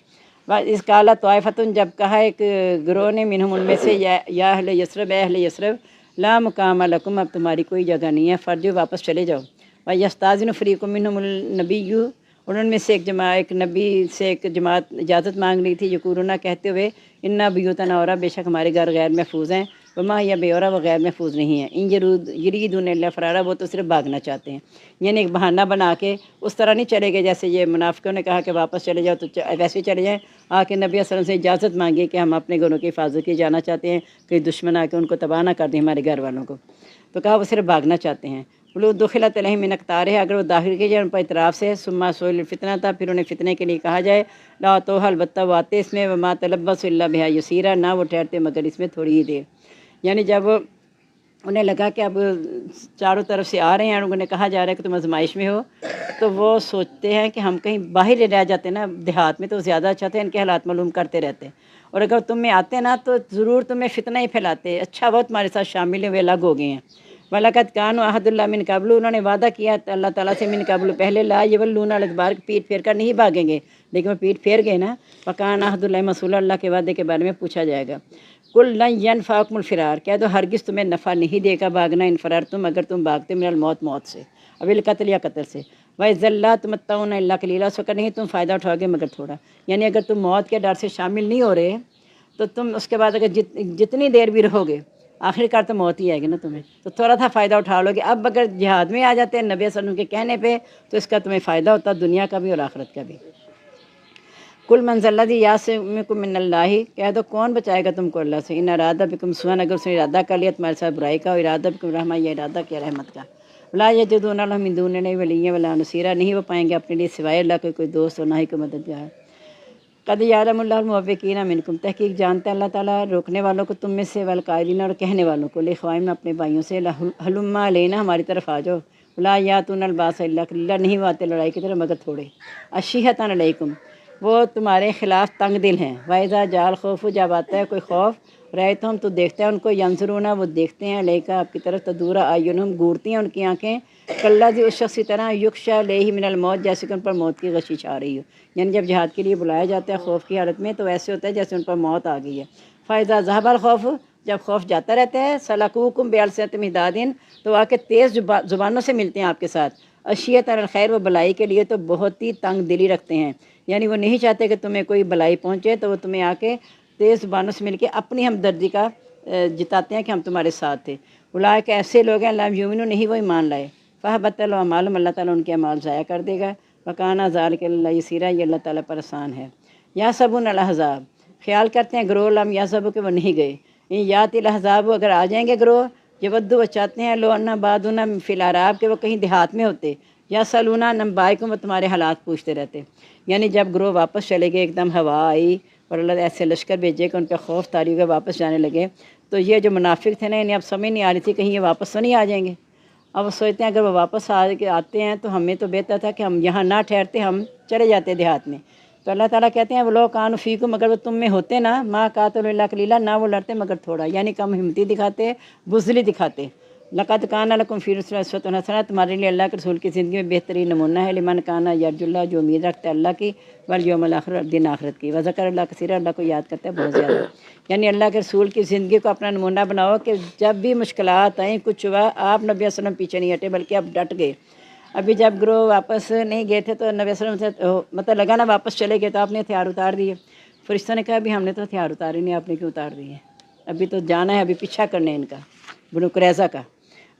اس کالا طائفتن، جب کہا ایک گروہ نے منہم ان میں سے، یا اہل یثرب، اے اہل یثرب، لا مقام لکم، اب تمہاری کوئی جگہ نہیں ہے، فرجو واپس چلے جاؤ۔ وَیَسْتَأْذِنُ فَرِیقٌ مِّنْهُمُ النَّبِیُّ، انہوں میں سے ایک نبی سے ایک جماعت اجازت مانگ لی تھی، یقولون کہتے ہوئے، انا بیوتنا عورا، بے شک ہمارے گھر غیر محفوظ ہیں، وما ہی بے عورا، وہ غیر محفوظ نہیں ہیں، ان یریدون الا فرارا، وہ تو صرف بھاگنا چاہتے ہیں، یعنی ایک بہانہ بنا کے اس طرح نہیں چلے گئے جیسے یہ منافقوں نے کہا کہ واپس چلے جاؤ، تو ویسے ہی چلے جائیں، آ کے نبی صلی اللہ علیہ وسلم سے اجازت مانگی کہ ہم اپنے گھروں کی حفاظت کی جانا چاہتے ہیں، کہ دشمن آ کے ان کو تباہ نہ کر دیں ہمارے گھر والوں کو، تو کہا وہ صرف بھاگنا چاہتے ہیں۔ بولو دخلت علیہم من اقطارہا، اگر وہ داخل کی جائے ان پر اطراف سے، ثم سئلوا الفتنہ تھا، پھر انہیں فتنے کے لیے کہا جائے، لا تو البتہ وہ آتے اس میں، وما تلبسوا الا بہا یسیرا، نہ وہ ٹھہرتے مگر اس میں تھوڑی ہی دیر۔ یعنی جب انہیں لگا کہ اب چاروں طرف سے آ رہے ہیں اور انہیں کہا جا رہا ہے کہ تم آزمائش میں ہو، تو وہ سوچتے ہیں کہ ہم کہیں باہر رہ جاتے نا دیہات میں تو زیادہ اچھا تھا، ان کے حالات معلوم کرتے رہتے، اور اگر تم میں آتے نا تو ضرور تمہیں فتنہ ہی پھیلاتے، اچھا وہ تمہارے ساتھ شامل ہوئے الگ ہو گئے ہیں۔ وَلَقَدْ كَانُوا عَهْدُ اللَّهِ مِنْ قَبْلُ، انہوں نے وعدہ کیا اللہ تعالیٰ سے من قبل پہلے، لا يَوَلُّونَ الْأَدْبَارَ، پیٹ پھیر کر نہیں بھاگیں گے، لیکن وہ پیٹ پھیر گئے نا، وَكَانَ عَهْدُ اللَّهِ مَسْئُولًا، اللہ کے وعدے کے بارے میں پوچھا جائے گا۔ قُلْ لَن يَنْفَعَكُمُ الْفِرَارُ، کہہ دو ہرگز تمہیں نفع نہیں دے گا بھاگنا، ان فررتم، اگر تم بھاگتے من الموت، موت سے، اب القتل یا قتل سے، وَإِذًا لَّا تُمَتَّعُونَ إِلَّا قَلِيلًا، اس وقت نہیں تم فائدہ اٹھاؤ گے مگر تھوڑا، یعنی اگر تم موت کے ڈر سے شامل نہیں ہو رہے تو تم اس کے بعد اگر جتنی دیر بھی رہو گے آخر کار تو موت ہی آئے گی نا تمہیں، تو تھوڑا تھا فائدہ اٹھا لو گے۔ اب اگر جہاد میں آ جاتے ہیں نبی صلی اللہ علیہ وسلم کے کہنے پہ تو اس کا تمہیں فائدہ ہوتا دنیا کا بھی اور آخرت کا بھی۔ کل من ذا الذی یعصمکم من اللہ، کہہ دو کون بچائے گا تم کو اللہ سے، ان ارادہ بکم سوءا، اگر اس نے ارادہ کر لیا تمہارے ساتھ برائی کا، اور ارادہ بکم رحمہ، یہ ارادہ کیا رحمت کا، لا یجدون لهم من دون اللہ ولیہ ولا نصیرا، نہیں وہ پائیں گے اپنے لیے سوائے اللہ کے کوئی دوست اور نہ ہی کوئی مددگار۔ قد یعلم اللہ المعوقین منکم، تحقیق جانتا ہے اللہ تعالیٰ روکنے والوں کو تم میں سے، والقائلین اور کہنے والوں کو، لإخوانہم اپنے بھائیوں سے، ہلم علینا ہماری طرف آ جاؤ، لا یاتون الباس الا قلیلا، نہیں وہ آتے لڑائی کی طرف مگر تھوڑے، اشیھۃ علیکم، وہ تمہارے خلاف تنگ دل ہیں، وَإِذَا جَاءَ الْخَوْفُ، جب آتا ہے کوئی خوف، رأیتہم تو دیکھتے ہیں ان کو، ینظرون وہ دیکھتے ہیں، علیکہ آپ کی طرف، تدور اعینہم گورتی ہیں ان کی آنکھیں، کالذی اس شخص کی طرح، یغشی علیہ من الموت، جیسے کہ ان پر موت کی غشی چھا رہی ہو، یعنی جب جہاد کے لیے بلایا جاتا ہے خوف کی حالت میں تو ایسے ہوتا ہے جیسے ان پر موت آ گئی ہے۔ فَإِذَا ذَهَبَ الْخَوْفُ، جب خوف جاتا رہتا ہے، سَلَقُوكُم بِأَلْسِنَةٍ حِدَادٍ، تو آ کے تیز زبانوں سے ملتے ہیں آپ کے ساتھ، عشیۃ الخیر، وہ بلائی کے لیے تو بہت ہی تنگ دلی رکھتے ہیں، یعنی وہ نہیں چاہتے کہ تمہیں کوئی بلائی پہنچے، تو وہ تمہیں آ کے تیز زبانوں سے مل کے اپنی ہمدردی کا جتاتے ہیں کہ ہم تمہارے ساتھ تھے۔ اولئک ایسے لوگ ہیں لم یؤمنوا، نہیں وہ ایمان لائے، فَأَحْبَطَ اللَّهُ أَعْمَالَهُمْ، اللہ تعالیٰ ان کے اعمال ضائع کر دے گا، وَكَانَ ذَلِكَ عَلَى اللَّهِ يَسِيرًا، یہ اللہ تعالیٰ پر آسان ہے۔ یحسبون الاحزاب، خیال کرتے ہیں گروہ، لم یحسبوا کہ وہ نہیں گئے، ان یاتی الاحزاب، اگر آ جائیں گے گروہ، یودوا وہ چاہتے ہیں، لو ان بعضنا فی الاعراب، کہ وہ کہیں دیہات میں ہوتے، یسألون عن انبائکم، وہ تمہارے حالات پوچھتے رہتے، یعنی جب گروہ واپس چلے گئے، ایک دم ہوا آئی اور اللہ ایسے لشکر بھیجے کہ ان پہ خوف طاری ہو گئے، واپس جانے لگے، تو یہ جو منافق تھے نا انہیں اب سمجھ نہیں آ رہی تھی کہیں یہ واپس تو نہیں آ جائیں گے، اب وہ سوچتے ہیں اگر وہ واپس آتے ہیں تو ہمیں تو بہتر تھا کہ ہم یہاں نہ ٹھہرتے، ہم چلے جاتے دیہات میں، تو اللہ تعالیٰ کہتے ہیں وہ لو کانوا فیکم، اگر وہ تم میں ہوتے نا، ما قاتلوا الا قلیلا، نہ وہ لڑتے مگر تھوڑا، یعنی کم ہمتی دکھاتے، بزدلی دکھاتے۔ لقد کان لکم فی رسول اللہ اسوۃ حسنہ، تمہارے لیے اللہ کے رسول کی زندگی میں بہترین نمونہ ہے، لمن کان یرجو اللہ، جو امید رکھتا ہے اللہ کی، والیوم الآخر، دن آخرت کی، وذکر اللہ کثیرا، اللہ کو یاد کرتا ہے بہت زیادہ، یعنی اللہ کے رسول کی زندگی کو اپنا نمونہ بناؤ کہ جب بھی مشکلات آئیں، کچھ ہوا، آپ نبی صلی اللہ علیہ وسلم پیچھے نہیں ہٹے بلکہ آپ ڈٹ گئے۔ ابھی جب گروہ واپس نہیں گئے تھے تو نبی صلی اللہ علیہ وسلم سے مطلب لگا نا واپس چلے گئے تو آپ نے ہتھیار اتار دیے، فرشتوں نے کہا ابھی ہم نے تو ہتھیار اتارے نہیں، آپ نے کیوں اتار دیے، ابھی تو جانا ہے، ابھی پیچھا کرنے ان کا، بنو قریظہ کا۔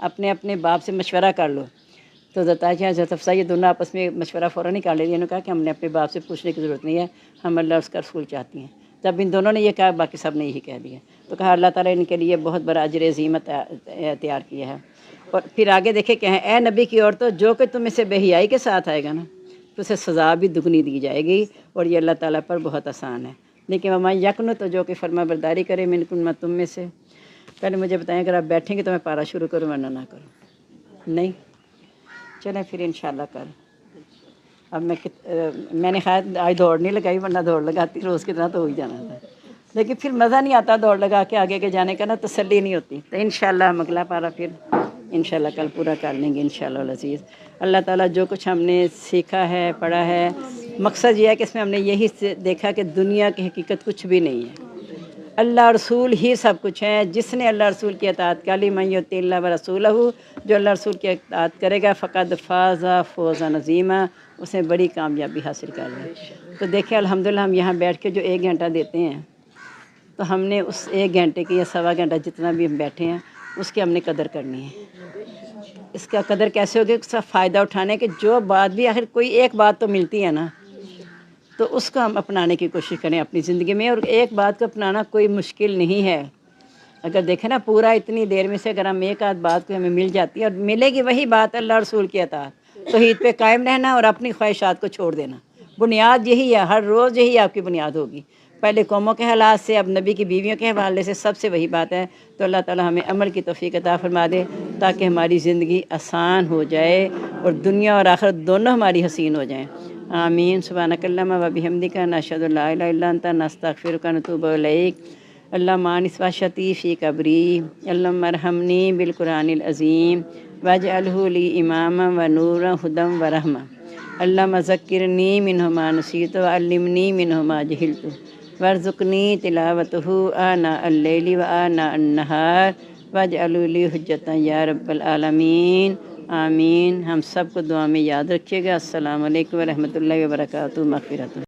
اپنے اپنے باپ سے مشورہ کر لو۔ تو حضرت عائشہ حضرت حفصہ یہ دونوں آپس میں مشورہ فوراً ہی کر لیتے ہیں۔ انہوں نے کہا کہ ہم نے اپنے باپ سے پوچھنے کی ضرورت نہیں ہے، ہم اللہ اور اس کا رسول چاہتی ہیں۔ جب ان دونوں نے یہ کہا باقی سب نے یہی کہہ دیا، تو کہا اللہ تعالیٰ ان کے لیے بہت بڑا اجر عظیم تیار کیا ہے۔ اور پھر آگے دیکھیں کہ اے نبی کی عورتوں، جو کہ تم میں سے بے حیائی کے ساتھ آئے گا نا تو اسے سزا بھی دگنی دی جائے گی، اور یہ اللہ تعالیٰ پر بہت آسان ہے۔ لیکن وما یقنط، تو جو کہ فرما برداری کرے منکم تم میں سے۔ پہلے مجھے بتائیں اگر آپ بیٹھیں گے تو میں پارا شروع کروں ورنہ نہ کروں؟ نہیں، چلیں پھر انشاءاللہ کر۔ اب میں نے خیر آج دوڑ نہیں لگائی، ورنہ دوڑ لگاتی روز کی طرح تو ہو ہی جانا تھا، لیکن پھر مزہ نہیں آتا دوڑ لگا کے آگے کے جانے کا نا، تسلی نہیں ہوتی۔ تو انشاءاللہ ہم اگلا پارا پھر انشاءاللہ کل پورا کر لیں گے انشاءاللہ العزیز۔ اللہ تعالیٰ جو کچھ ہم نے سیکھا ہے پڑھا ہے، مقصد یہ ہے کہ اس میں ہم نے یہی دیکھا کہ دنیا کی حقیقت کچھ بھی نہیں ہے، اللہ رسول ہی سب کچھ ہے۔ جس نے اللہ رسول کی اطاعت کر لی، من یطع اللہ ورسولہ، جو اللہ رسول کی اطاعت کرے گا، فقد فاز فوزا عظیما، اس نے بڑی کامیابی حاصل کر لی۔ تو دیکھیں الحمدللہ ہم یہاں بیٹھ کے جو 1 گھنٹہ دیتے ہیں، تو ہم نے اس 1 گھنٹے کی یا سوا گھنٹہ جتنا بھی ہم بیٹھے ہیں اس کی ہم نے قدر کرنی ہے۔ اس کا قدر کیسے ہوگی؟ اس کا فائدہ اٹھانے کے جو بات بھی آخر کوئی ایک بات تو ملتی ہے نا، تو اس کو ہم اپنانے کی کوشش کریں اپنی زندگی میں۔ اور ایک بات کو اپنانا کوئی مشکل نہیں ہے، اگر دیکھیں نا پورا اتنی دیر میں سے اگر ہم ایک آدھ بات کو ہمیں مل جاتی ہے، اور ملے گی وہی بات اللہ رسول کی اطاعت، توحید پہ قائم رہنا اور اپنی خواہشات کو چھوڑ دینا، بنیاد یہی ہے، ہر روز یہی آپ کی بنیاد ہوگی۔ پہلے قوموں کے حالات سے، اب نبی کی بیویوں کے حوالے سے سب سے وہی بات ہے۔ تو اللہ تعالیٰ ہمیں عمل کی توفیق عطا فرما دے تاکہ ہماری زندگی آسان ہو جائے اور دنیا اور آخرت دونوں ہماری حسین ہو جائیں۔ آمین۔ سبحانک اللہم و بحمدک، نشہد ان لا الہ الا انت، نستغفرک و نتوب الیک۔ اللہم انس وحشتی فی قبری، اللہم ارحمنی بالقرآن العظیم واجعلہ لی اماما و نورا ہدی و رحمہ۔ اللہم ذکرنی منہ ما نسیت وعلمنی منہ ما جہلت وارزقنی تلاوتہ آناء اللیل و آناء النہار واجعلہ لی حجۃ یا رب العالمین۔ آمین۔ ہم سب کو دعا میں یاد رکھیے گا۔ السلام علیکم ورحمۃ اللہ وبرکاتہ۔ مغفرت۔